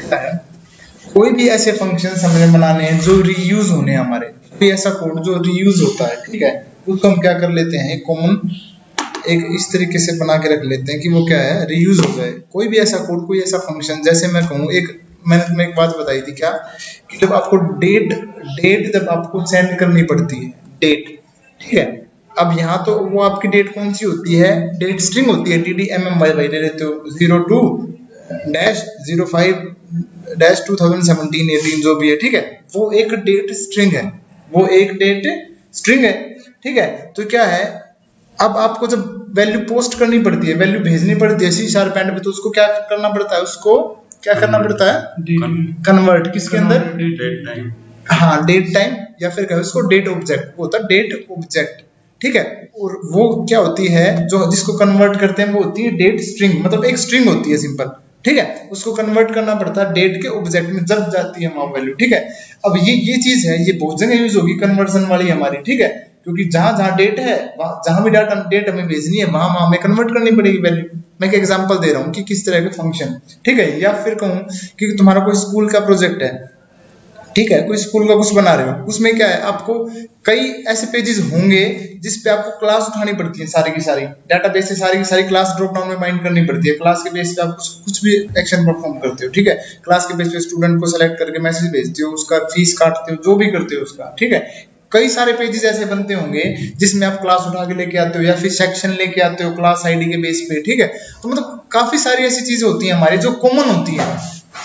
कोई भी ऐसे फंक्शंस हमें बनाने हैं जो रीयूज होने हैं, हमारे कोई ऐसा कोड जो रीयूज होता है, ठीक है, उसको हम क्या कर लेते हैं, कॉमन एक इस तरीके से बना के रख लेते हैं कि वो क्या है, रीयूज हो जाए। कोई भी ऐसा कोड, कोई ऐसा फंक्शन, जैसे मैं कहूँ, मैंने तुम्हें एक बात बताई थी क्या, कि जब आपको डेट जब आपको सेंड करनी पड़ती है, डेट, ठीक है, अब यहाँ तो वो आपकी डेट कौन सी होती है, डेट स्ट्रिंग होती है, DDMMY ले लेते हो, 02-05-2017-18 जो भी है, ठीक है, वो एक डेट स्ट्रिंग है, वो एक डेट स्ट्रिंग है, ठीक है। तो क्या है, अब आपको जब वैल्यू पोस्ट करनी पड़ती है, वैल्यू भेजनी पड़ती है C# एंड पे, तो उसको क्या करना पड़ता है, उसको क्या करना पड़ता है, कन्वर्ट किसके अंदर, डेट टाइम, हाँ डेट टाइम, या फिर कहो उसको डेट ऑब्जेक्ट, वो होता है डेट ऑब्जेक्ट, ठीक है। और वो क्या होती है, जो जिसको कन्वर्ट करते हैं, वो होती है डेट स्ट्रिंग, मतलब एक स्ट्रिंग होती है सिंपल, ठीक है, उसको कन्वर्ट करना पड़ता है डेट के ऑब्जेक्ट में जब जाती है वहां वैल्यू, ठीक है। अब ये चीज है, ये बहुत जगह यूज होगी कन्वर्जन वाली हमारी, ठीक है, क्योंकि जहां डेट है, जहां भी डाटा डेट हमें भेजनी है, वहां हमें कन्वर्ट करनी पड़ेगी वैल्यू। मैं एक एग्जांपल दे रहा हूँ कि किस तरह के फंक्शन, ठीक है। या फिर कहूँ कि तुम्हारा कोई स्कूल का प्रोजेक्ट है, ठीक है, कोई स्कूल का कुछ बना रहे हो, उसमें क्या है, आपको कई ऐसे पेजेस होंगे जिस पे आपको क्लास उठानी पड़ती है, सारी की सारी डेटाबेस से सारी की सारी क्लास ड्रॉप डाउन में बाइंड करनी पड़ती है, क्लास के बेस पे आप कुछ भी एक्शन परफॉर्म करते हो, ठीक है, क्लास के बेस पे स्टूडेंट को सेलेक्ट करके मैसेज भेजते हो, उसका फीस काटते हो, जो भी करते हो उसका, ठीक है। कई सारे पेजेस ऐसे बनते होंगे जिसमें आप क्लास उठा के लेके आते हो, या फिर सेक्शन लेके आते हो क्लास आईडी के बेस पे, ठीक है। तो मतलब काफी सारी ऐसी चीजें होती हैं हमारी जो कॉमन होती है,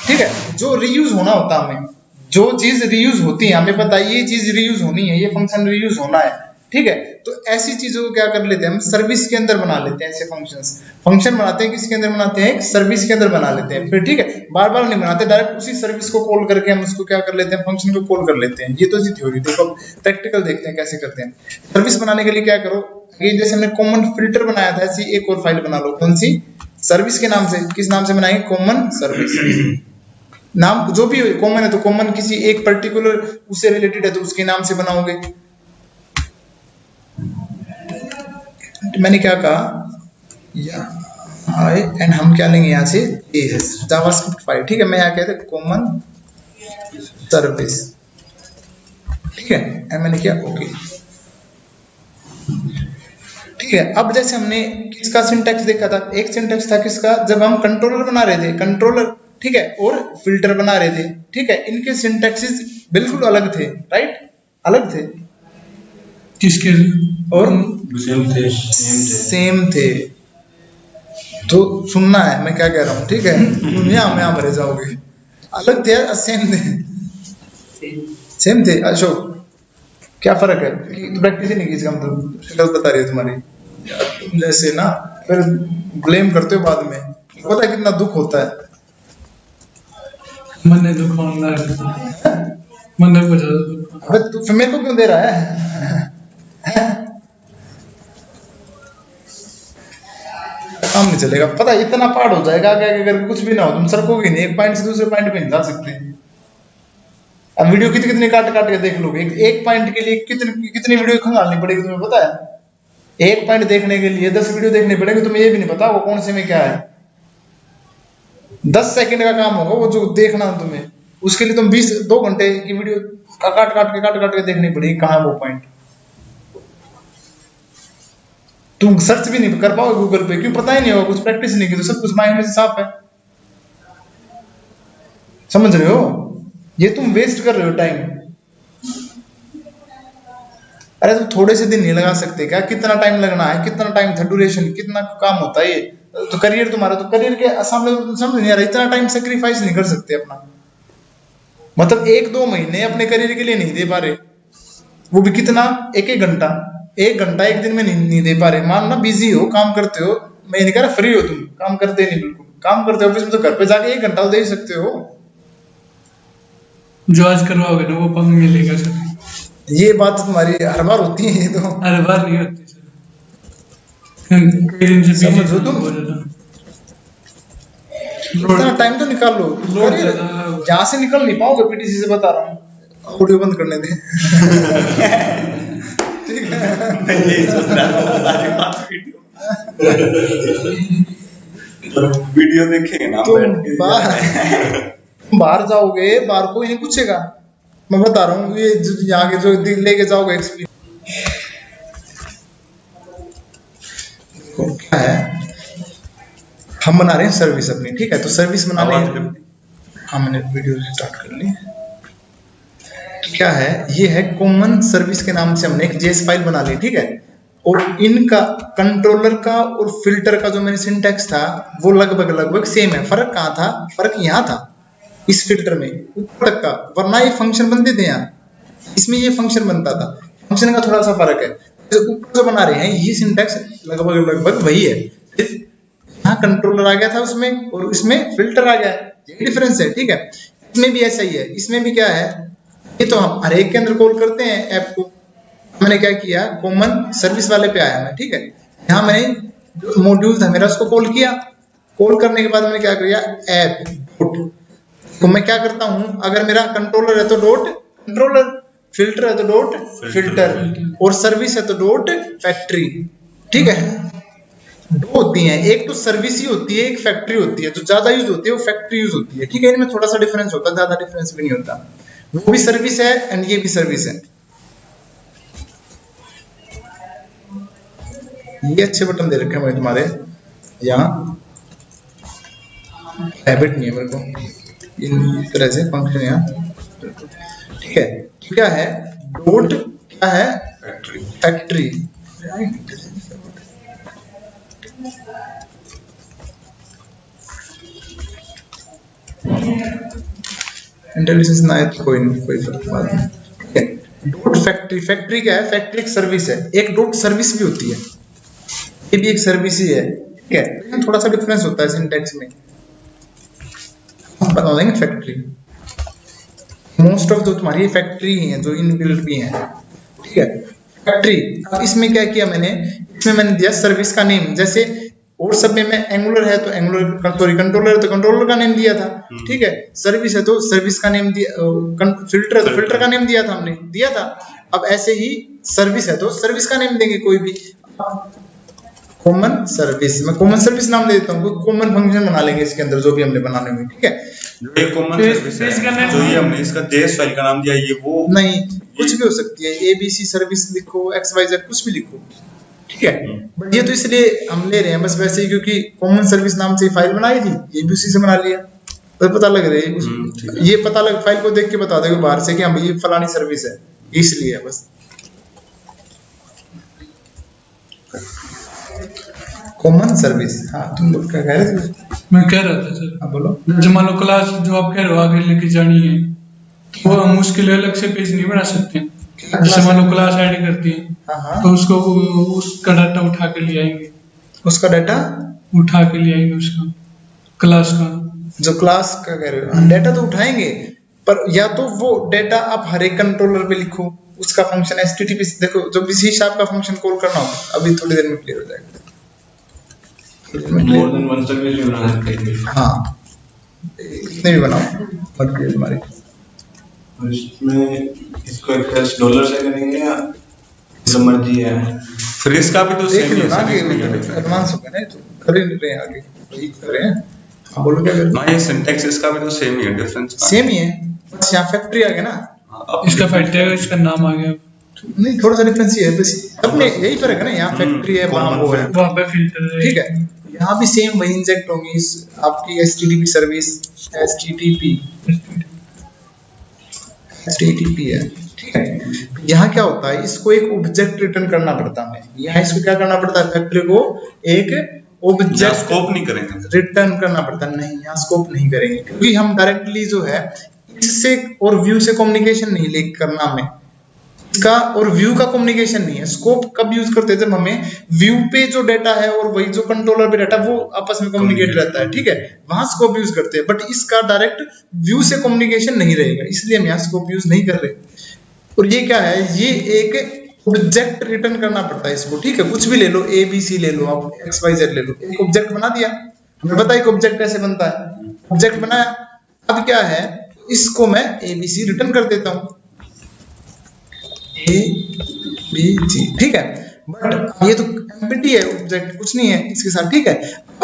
ठीक है, जो रीयूज होना होता है, हमें जो चीज रीयूज होती है हमें पता है ये चीज रीयूज होनी है, ये फंक्शन रीयूज होना है, ठीक है। तो ऐसी चीजों को क्या कर लेते हैं हम, सर्विस के अंदर बना लेते हैं, ऐसे फंक्शन बनाते हैं, किसके अंदर बनाते हैं, एक सर्विस के अंदर बना लेते हैं, फिर ठीक है, बार बार नहीं बनाते, डायरेक्ट उसी सर्विस को कॉल करके हम उसको क्या कर लेते हैं, फंक्शन को कॉल कर लेते हैं। ये तो जी थ्योरी, देखो प्रैक्टिकल देखते हैं कैसे करते हैं। सर्विस बनाने के लिए क्या करो, ये जैसे हमने कॉमन फिल्टर बनाया था, ऐसी एक और फाइल बना लो, कौन सी, सर्विस के नाम से, किस नाम से बनाएंगे, कॉमन सर्विस, नाम जो भी कॉमन है तो कॉमन किसी एक पर्टिकुलर उससे रिलेटेड है तो उसके नाम से बनाओगे। मैंने क्या कहा, एंड हम क्या लेंगे यहाँ से, जावास्क्रिप्ट फाइल, ठीक है, मैं यहाँ कहते कॉमन सर्विस, ठीक है, एंड मैंने किया ओके, ठीक है। अब जैसे हमने किसका सिंटैक्स देखा था, एक सिंटैक्स था किसका, जब हम कंट्रोलर बना रहे थे, कंट्रोलर, ठीक है, और फिल्टर बना रहे थे, ठीक है, इनके सिंटैक्सेस बिल्कुल अलग थे, राइट, अलग थे, किसके, और सेम थे। तो सुनना है मैं क्या कह रहा हूँ, ठीक है, तुम यहाँ भरे जाओगे, अलग थे, सेम थे। अशोक क्या फर्क है, प्रैक्टिस ही नहीं की इसका मतलब, शक्ल बता रही है तुम्हारी, जैसे ना फिर ब्लेम करते हो बाद में, पता है कितना दुख होता है, मन दुख होना है, मन को ज्यादा। अबे तू फिर मेरे को क्यों दे रहा है, काम नहीं चलेगा, पता है इतना पार्ट हो जाएगा क्या करके, कुछ भी ना हो, तुम सरकोगे नहीं, एक पॉइंट से दूसरे पॉइंट पे नहीं जा सकते। अब वीडियो कितनी काट काट के देख लोगे, एक पॉइंट के लिए कितनी वीडियो खंगालनी पड़ेगी तुम्हें पता है, एक पॉइंट देखने के लिए 10 वीडियो देखने पड़ेंगे, तुम्हें ये भी नहीं पता वो कौन से में क्या है, 10 सेकंड का काम होगा वो जो देखना तुम्हें, उसके लिए तुम 2 घंटे की वीडियो काट काट के देखनी पड़ेगी, कहाँ है वो पॉइंट, तुम सर्च भी नहीं कर पाओगे गूगल पे, क्यों, पता ही नहीं होगा, कुछ प्रैक्टिस नहीं की तो सब कुछ माइंड में से साफ है, समझ रहे हो, ये तुम वेस्ट कर रहे हो टाइम। अरे तुम थोड़े से दिन नहीं लगा सकते क्या, कितना टाइम लगना है, कितना टाइम था, ड्यूरेशन कितना काम होता है, ये तो करियर तुम्हारा, तो करियर के सामने तो समझ नहीं आ रहा, इतना टाइम सेक्रीफाइस नहीं कर सकते अपना, मतलब 1-2 महीने अपने करियर के लिए नहीं दे पा रहे, वो भी कितना, एक घंटा एक दिन में नहीं दे पा रहे, मानना बिजी हो, काम करते हो, मैं नहीं कह रहा फ्री हो तुम, काम करते नहीं, बिल्कुल काम करते हो ऑफिस में, तो घर पे जाके 1 घंटा दे सकते हो, जो आज करवाओगे ना वो पंग मिलेगा सर, ये बात तुम्हारी हर बार होती है, ये तो हर बार नहीं होती सर, कई दिन से समझो तुम, इतना टाइम तो निकाल लो, यहाँ से निकल नहीं पाओगे, पीटीसी से बता रहा हूँ, ऑडियो बंद करने दे, ठीक है, यही सोच रहा था, वीडियो देखेंगे ना तो बैठ के, बाहर जाओगे, बाहर कोई नहीं पूछेगा, मैं बता रहा हूँ, ये यहाँ के जो लेके जाओगे एक्सपीरियंस क्या है। हम बना रहे हैं सर्विस अपनी, ठीक है, तो सर्विस बना रहे हैं। हाँ मैंने वीडियो स्टार्ट कर ली। क्या है, ये है कॉमन सर्विस के नाम से हमने एक जेएस फाइल बना ली, ठीक है, और इनका कंट्रोलर का और फिल्टर का जो मेरे सिंटैक्स था वो लगभग सेम है। फर्क कहाँ था, फर्क यहाँ था इस फिल्टर में ऊपर तक का, वरना ये फंक्शन बनते थे यहाँ, इसमें ये फंक्शन बनता था, फंक्शन का थोड़ा सा फर्क है। तो ऊपर जो बना रहे हैं ये सिंटैक्स लगभग वही है, यहाँ कंट्रोलर आ गया था उसमें और इसमें फिल्टर आ गया, ये डिफरेंस है, ठीक है। इसमें भी ऐसा ही है, इसमें भी क्या है, ये तो हम हर एक के अंदर कॉल करते हैं ऐप को, मैंने क्या किया कॉमन सर्विस वाले पे आया मैं, ठीक है, यहाँ मैंने जो मॉड्यूल था मेरा उसको कॉल किया, कॉल करने के बाद मैंने क्या किया ऐप डॉट, तो मैं क्या करता हूँ, अगर मेरा कंट्रोलर है तो डॉट कंट्रोलर, फिल्टर है तो डॉट फिल्टर, और सर्विस है तो डॉट फैक्ट्री, ठीक है। दो होती हैं, एक तो सर्विस ही होती है, एक फैक्ट्री होती है, जो ज्यादा यूज होती है वो फैक्ट्री यूज होती है, ठीक है, इनमें थोड़ा सा डिफरेंस होता है, ज्यादा डिफरेंस भी नहीं होता, वो भी सर्विस है एंड ये भी सर्विस है। ये अच्छे बटन दे रखे हैं तुम्हारे यहाँ, हैबिट नहीं है मेरे को इन तरह से फंक्शन यहाँ, ठीक है। क्या है डॉट, क्या है फैक्ट्री, इंटेलिजेंस ना है तो कोई नहीं, कोई फर्क नहीं। डॉट फैक्ट्री, फैक्ट्री क्या है, फैक्ट्री एक सर्विस है, एक डॉट सर्विस भी होती है, ये भी एक सर्विस ही है, ठीक है, थोड़ा सा डिफरेंस होता है सिंटैक्स में, हम बता देंगे फैक्ट्री। मोस्ट ऑफ जो तुम्हारी फैक्ट्री है जो इनबिल्ट भी है, ठीक है, फैक्ट्री। अब इसमें क्या किया मैंने, इसमें मैंने दिया सर्विस का नेम, जैसे और सब में मैं एंगुलर है तो एंगुलर, सॉरी कंट्रोलर है तो कंट्रोलर का नेम दिया था, ठीक है, सर्विस है तो सर्विस का नेम दिया, फिल्टर है तो फिल्टर का नेम दिया था, हमने दिया था। अब ऐसे ही सर्विस है तो सर्विस का नेम देंगे कोई भी, कॉमन सर्विस, मैं कॉमन सर्विस नाम दे देता हूँ, कोई कॉमन फंक्शन बना लेंगे इसके अंदर जो भी हमने बनाने में, ठीक है। ये कॉमन सर्विस है, जो ये हमने इसका जेएस फाइल का नाम दिया, ये वो नहीं, कुछ भी हो सकती है, एबीसी सर्विस लिखो, XYZ कुछ भी लिखो, ठीक है, बट ये तो इसलिए हम ले रहे हैं बस वैसे ही, क्योंकि कॉमन सर्विस नाम से फाइल बनाई थी, ये भी उसी से बना लिया, तो पता लग रहा है, ये पता लग, फाइल को देख के बता दोगे बाहर से कि हाँ ये फलानी सर्विस है, इसलिए बस कॉमन सर्विस। हाँ तुम लोग क्या कह रहे थे? मैं कह रहा था सर, हाँ बोलो। जो मान लो क्लास जो आप कह रहे हो आगे लेके जानी है, तो वो हम उसके लिए अलग से पेज नहीं बना सकते, जैसे मान लो क्लास ऐड करती है, तो उसको उसका डाटा उठा के ले आएंगे, उसका डाटा उठा के ले आएंगे, उसका क्लास का, जो क्लास का कह रहे हो, डाटा तो उठाएंगे, पर या तो वो डाटा आप हर एक कंट्रोलर पे लिखो, उसका फंक्शन HTTP से, देखो जो विशेष आपका फंक्शन कॉल करना होगा, अभी थोड़ी देर में क्लियर हो जाएगा, मोर देन वन सर्विस भी बना सकते हैं। हाँ कितने भी बनाओ, मत करिए हमारे, और इसमें इसको एक्सेस डॉलर से करेंगे या जो मर्जी है, फिर इसका भी तो देख सेम ही लो ना, आगे है, एडवांस हो गया ना, तो कर ही नहीं रहे हैं आगे, वही कर रहे हैं। हाँ बोलो क्या कर रहे ना ये सिंटैक्स इसका भी तो सेम ही है, डिफरेंस हैं, सेम ही है, बस यहाँ फैक्ट्री आ गया ना, इसका फाइल टैग, इसका नाम आ गया, नहीं थोड़ा सा डिफरेंस ही है बस, अपने यही फर्क है ना, यहाँ फैक्ट्री है वहाँ वो है, वहाँ पे फिल्टर है, ठीक है, यहाँ भी सेम वही इंजेक्ट होंगी आपकी HTTP सर्विस, HTTP है, ठीक है। यहाँ क्या होता है, इसको एक ऑब्जेक्ट रिटर्न करना पड़ता है, यहाँ इसको क्या करना पड़ता है, फैक्ट्री को एक ऑब्जेक्ट स्कोप नहीं करेंगे, रिटर्न करना पड़ता है, नहीं यहाँ स्कोप नहीं करेंगे, क्योंकि हम डायरेक्टली जो है इससे और व्यू से कम्युनिकेशन नहीं ले करना, हमें इसका और व्यू का कम्युनिकेशन नहीं है। स्कोप कब यूज करते हैं, जब हमें व्यू पे जो डाटा है और वही जो कंट्रोलर पे डाटा वो आपस में कम्युनिकेट रहता है, ठीक है, वहां स्कोप यूज करते हैं, बट इसका डायरेक्ट व्यू से कम्युनिकेशन नहीं रहेगा, इसलिए हम यहाँ स्कोप यूज नहीं कर रहे। और ये क्या है, ये एक ऑब्जेक्ट रिटर्न करना पड़ता है इसको, ठीक है, कुछ भी ले लो, ABC ले लो, आप XYZ ले लो, एक ऑब्जेक्ट बना दिया, हमें पता है एक ऑब्जेक्ट कैसे बनता है, ऑब्जेक्ट बनाया, अब क्या है, इसको मैं ABC रिटर्न कर देता हूँ, ABC, ठीक है, बट ये तो एम्प्टी है, ऑब्जेक्ट कुछ नहीं है इसके साथ, ठीक है।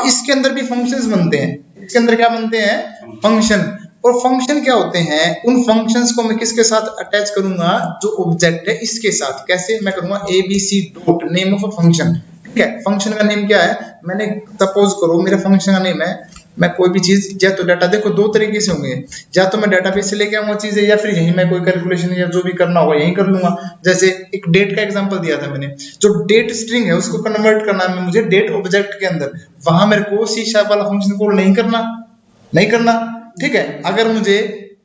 इसके अंदर भी फंक्शंस बनते हैं, इसके अंदर क्या बनते हैं, फंक्शन, और फंक्शन क्या होते हैं, उन फंक्शंस को मैं किसके साथ अटैच करूंगा, जो ऑब्जेक्ट है इसके साथ। कैसे मैं करूंगा, ABC dot name of a function, ठीक है। फंक्शन का नेम क्या है, मैंने सपोज करो मेरा फंक्शन का नेम है, मैं कोई भी चीज या तो डाटा, देखो दो तरीके से होंगे, या तो मैं डेटाबेस से लेके आऊंगा चीजें, या फिर यहीं मैं कोई कैलकुलेशन या जो भी करना होगा यहीं कर लूंगा। जैसे एक डेट का एग्जांपल दिया था मैंने, जो डेट स्ट्रिंग है उसको कन्वर्ट करना है मुझे डेट ऑब्जेक्ट के अंदर, वहां मेरे को C# वाला फंक्शन कॉल नहीं करना, ठीक है। अगर मुझे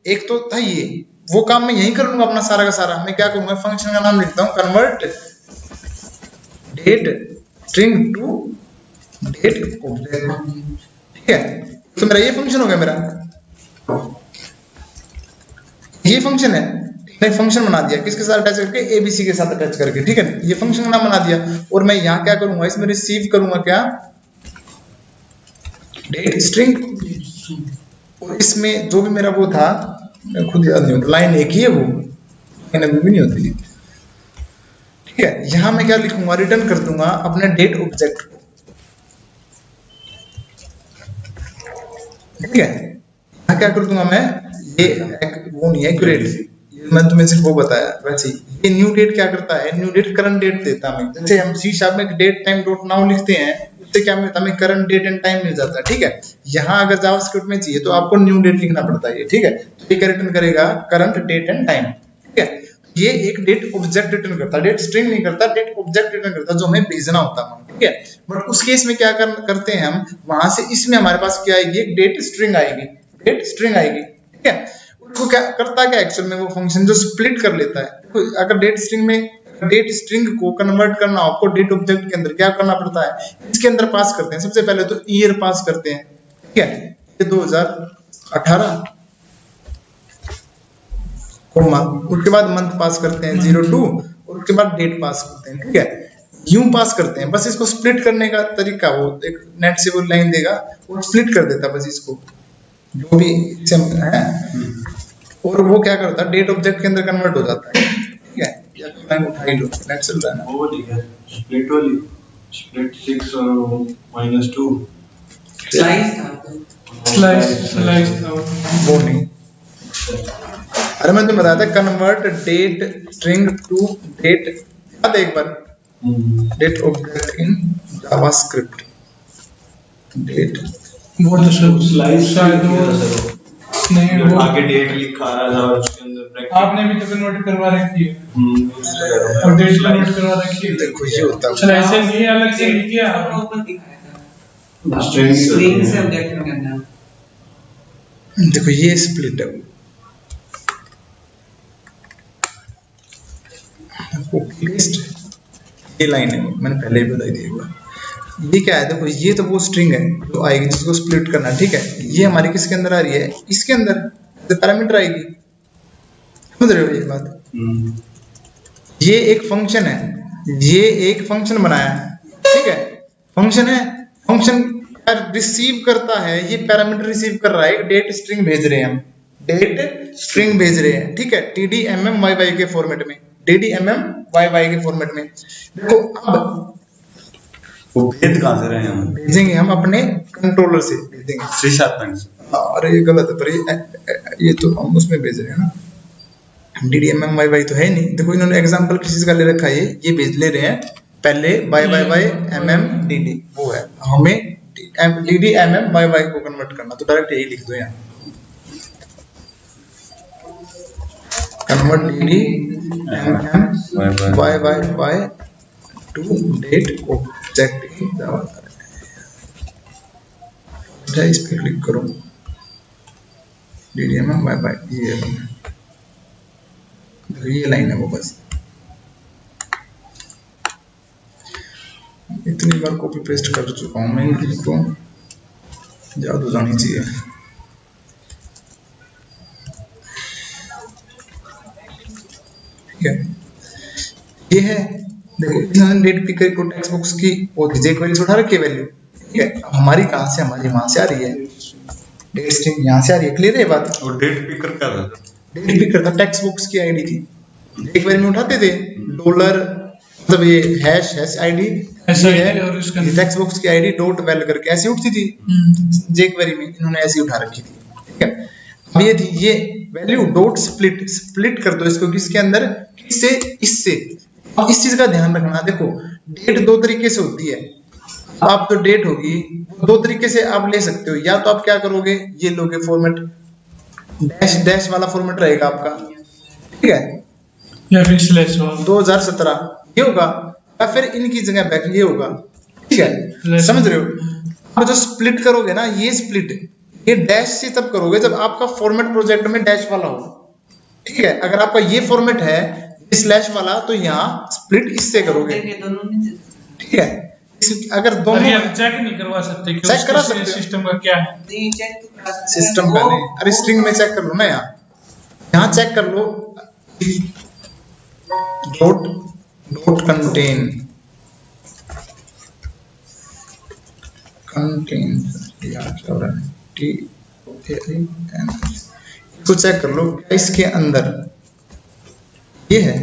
एक तो था ये, वो काम मैं यहीं कर लूंगा अपना सारा का सारा। मैं क्या करूंगा, फंक्शन का नाम लिखता हूँ convert date string to date object, ठीक है। तो मेरा ये फंक्शन हो गया, मेरा ये फंक्शन है, मैंने फंक्शन बना दिया किसके साथ अटैच करके, ABC के साथ अटैच करके, ठीक है। ये फंक्शन का नाम बना दिया, और मैं यहाँ क्या करूंगा, इसमें रिसीव करूंगा क्या, डेट स्ट्रिंग, और इसमें जो भी मेरा वो था खुद याद नहीं होता, लाइन एक ही है, वो लाइन अभी भी नहीं होती, ठीक है। यहाँ मैं क्या लिखूंगा, रिटर्न कर दूंगा अपने डेट ऑब्जेक्ट को, ठीक है। यहाँ क्या कर दूंगा मैं, ये वो नहीं है एक्यूरेट, मैं तुम्हें सिर्फ वो बताया। वैसे ये न्यू डेट क्या करता है, न्यू डेट करंट डेट देता है। जैसे हम C# में डेट टाइम डॉट नाउ लिखते हैं, उससे क्या मिलता है, हमें करंट डेट एंड टाइम मिल जाता है, ठीक है। यहाँ अगर जावास्क्रिप्ट में चाहिए तो आपको न्यू डेट लिखना पड़ता है, ठीक है। तो ये क्या रिटर्न करेगा, करंट डेट एंड टाइम, ठीक है। ये एक डेट ऑब्जेक्ट रिटर्न करता है, डेट स्ट्रिंग नहीं करता, डेट ऑब्जेक्ट रिटर्न करता है, जो हमें भेजना होता है, ठीक है। बट उस केस में क्या करते हैं हम, वहां से इसमें हमारे पास क्या आएगी, एक डेट स्ट्रिंग आएगी, ठीक है। उसको क्या करता, क्या एक्चुअल में वो फंक्शन जो स्प्लिट कर लेता है। तो अगर डेट स्ट्रिंग को कन्वर्ट करना हो आपको डेट ऑब्जेक्ट के अंदर, क्या करना पड़ता है, इसके अंदर पास करते हैं। सबसे पहले तो ईयर पास करते हैं, ठीक है, ये 2018 कोमा, उसके बाद मंथ पास करते हैं 02, और उसके बाद डेट पास करते हैं, ठीक है। यूं पास करते हैं, बस इसको स्प्लिट करने का तरीका, वो एक नेट से वो लाइन देगा, वो स्प्लिट कर देता बस इसको, जो भी है, और वो क्या करता है, डेट ऑब्जेक्ट के अंदर कन्वर्ट हो जाता है, ठीक है। या तो लाइन उठा ही लो, नेट चल रहा है ना, वो ठीक है, स्प्लिट वाली, स्प्लिट 6 और -2 स्लाइस था वो नहीं। अरे मैं तुम्हें बताया था convert date string to date, याद है एक बार, date object in JavaScript, date वो तो सब स्लाइस शायद वो नहीं, वो आगे डेट लिखा रहा था और उसके अंदर ब्रैकेट, आपने भी तो कन्वर्ट करवा रखी है, और डेट कन्वर्ट करवा रखी है। देखो ये होता है, चलो ऐसे नहीं, अलग से नहीं किया, स्ट्रिंग से ऑब्जेक्ट में करना, देखो ये स्प्लिट है, ये लाइन है, मैंने पहले ही बताई थी एक बार। ये क्या है, देखो ये तो वो स्ट्रिंग है जो आएगी जिसको स्प्लिट करना, ठीक है। ये हमारी किसके अंदर आ रही है, इसके अंदर पैरामीटर आएगी, समझ रहे हो ये बात। ये एक फंक्शन है, ये एक फंक्शन बनाया है, ठीक है, फंक्शन है, फंक्शन रिसीव करता है, ये पैरामीटर रिसीव कर रहा है, एक डेट स्ट्रिंग भेज रहे हैं हम, डेट स्ट्रिंग भेज रहे हैं, ठीक है, TDMMYY के फॉर्मेट में, DDMMYY के फॉर्मेट में। देखो अब वो भेज कहाँ से रहे हैं, हम भेजेंगे हम अपने कंट्रोलर से भेजेंगे, C# में। अरे ये गलत है, पर ये तो हम उसमें भेज रहे हैं ना, DDMMYY तो है नहीं। देखो इन्होंने एग्जांपल किसी चीज का ले रखा है, ये भेज ले रहे हैं पहले YYYMMDD, वो है, हमें DDMMYY को कन्वर्ट करना, तो डायरेक्ट यही लिख दो यहाँ, convert DDMMYY to date object in Java. इस पे क्लिक करो, DDMMYY, ये लाइन है वो, बस इतनी बार कॉपी पेस्ट कर चुका हूं मैं, इनको याद हो जानी चाहिए। ठीक है, ये है, देखो इन्होंने डेट पिकर को टेक्स्ट बॉक्स की और जे क्वेरी से उठा रखी है वैल्यू, ठीक है। हमारी कहां से, हमारी वहां से आ रही है, डेट स्ट्रिंग यहां से आ रही है, क्लियर है बात। और डेट पिकर क्या था, डेट पिकर था, टेक्स्ट बॉक्स की आईडी थी, एक बार में उठाते थे डॉलर, मतलब ये हैश आईडी ऐसा है, और इसका टेक्स्ट बॉक्स की आईडी डॉट वेल करके ऐसे उठती थी, जे क्वेरी में इन्होंने ऐसे उठा रखी थी, ठीक है। अब ये थी ये वैल्यू डॉट स्प्लिट कर दो इसको किसके अंदर, किससे, इससे। अब इस चीज का ध्यान रखना, देखो डेट दो तरीके से होती है। आप तो डेट होगी दो तरीके से आप ले सकते हो, या तो आप क्या करोगे, ये लोगे फॉर्मेट डैश डैश वाला फॉर्मेट रहेगा आपका, ठीक है, या फिर स्लैश वाला 2017 ये होगा, या फिर इनकी जगह बैक ये होगा, ठीक है, समझ रहे हो। अब जो स्प्लिट करोगे ना, ये स्प्लिट ये डैश से तब करोगे जब आपका फॉर्मेट प्रोजेक्ट में डैश वाला हो, ठीक है। अगर आपका ये फॉर्मेट है स्लैश वाला तो यहाँ स्प्लिट इससे करोगे, ठीक है। अगर दोनों चेक नहीं करवा सकते, चेक करा सकते सिस्टम का क्या है, सिस्टम का नहीं, अरे स्ट्रिंग में चेक कर लो ना, यहाँ चेक कर लो डॉट कंटेन यार क्या हो रहा है, इसको चेक कर लो इसके अंदर ये है,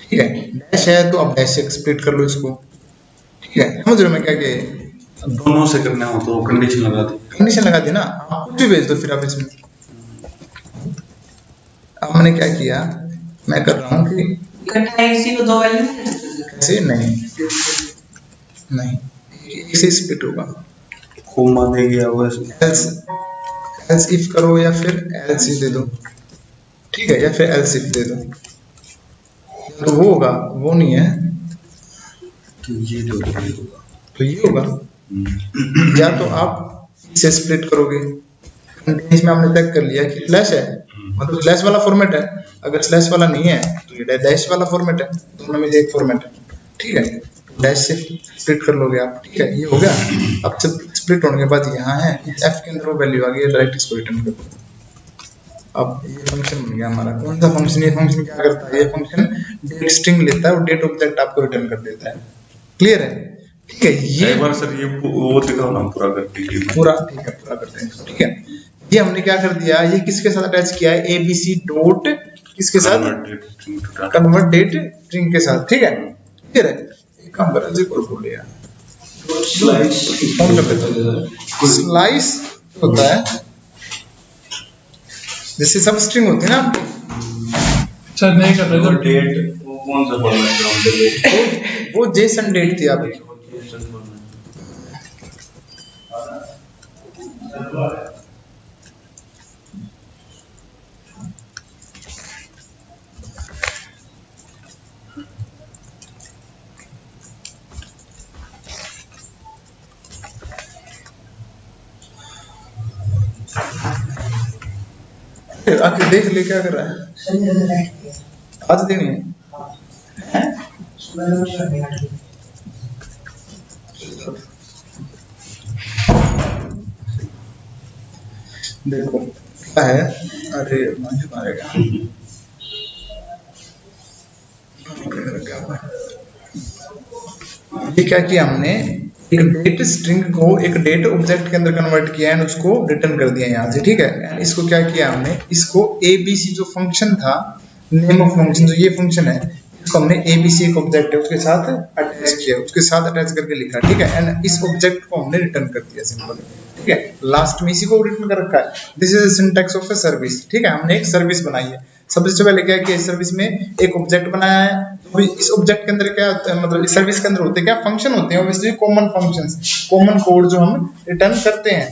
ठीक है, डैश है तो अब डैश से स्प्लिट कर लो इसको, ठीक है। समझ रहे हो मैं क्या कह, दोनों से करना हो तो कंडीशन लगा दी, कंडीशन लगा दी ना, आप कुछ भी भेज दो फिर आप इसमें। अब मैंने क्या किया, मैं कर रहा हूँ कि इसी को दो वैल्यू ऐसे नहीं इसे स्प्लिट होगा, कोमा दे गया वो एल्स इफ करो या फिर एल्स दे दो, ठीक है, या फिर एल्स इफ दे दो, तो वो होगा, वो नहीं है तो ये जो तो ये होगा, या तो आप इसे स्प्लिट करोगे, इसमें हमने चेक कर लिया कि स्लैश है, मतलब स्लैश वाला फॉर्मेट है, अगर स्लैश वाला नहीं है तो ये डैश वाला फॉर्मेट है, दोनों में से एक फॉर्मेट है, ठीक है, डैश से स्प्लिट कर लोगे आप, ठीक है, ये हो गया। अब जब स्प्लिट होने के बाद यहाँ है एफ के अंदर वो वैल्यू आ गई, डायरेक्ट इसको रिटर्न कर दो। अब ये फंक्शन बन गया हमारा, कौन सा फंक्शन, ये फंक्शन क्या करता है, ये फंक्शन डेट स्ट्रिंग लेता है और डेट ऑब्जेक्ट आपको रिटर्न कर देता है, क्लियर है, ठीक है। ये एक बार सर ये वो दिखाओ ना पूरा करके, पूरा ठीक है, पूरा करते हैं, ठीक है। ये हमने क्या कर दिया, ये किसके साथ अटैच किया है, abc डॉट किसके साथ, कन्वर्ट डेट स्ट्रिंग के साथ, ठीक है, क्लियर है। एक काम करें जी को बोल दिया स्लाइस होता है, जैसे सब स्ट्रिंग होती है ना, सर नहीं कर रहे डेट वो कौन सा फॉर्मेट है, वो जेसन डेट थी आपकी, आके देख ले क्या कर रहा है, आज देनी है, देखो क्या है, अरे मुझे मारेगा, ये क्या किया हमने, एक डेट स्ट्रिंग को एक डेट ऑब्जेक्ट के अंदर कन्वर्ट किया एंड उसको रिटर्न कर दिया यहाँ से, ठीक है। एंड इसको क्या किया हमने, इसको abc जो फंक्शन था, नेम ऑफ फंक्शन जो ये फंक्शन है, इसको हमने abc एक ऑब्जेक्ट है उसके साथ अटैच किया, उसके साथ अटैच करके लिखा, ठीक है। एंड इस ऑब्जेक्ट को हमने रिटर्न कर दिया सिंपल, ठीक है, लास्ट में इसी को रिटर्न कर रखा है। This is syntax of a service, ठीक है, हमने एक सर्विस बनाई है। सबसे पहले क्या किया, इस सर्विस में एक ऑब्जेक्ट बनाया है, तो इस ऑब्जेक्ट के अंदर क्या होता है, मतलब इस सर्विस के अंदर होते क्या फंक्शन होते हैं, obviously common functions, common code जो हम रिटर्न करते हैं,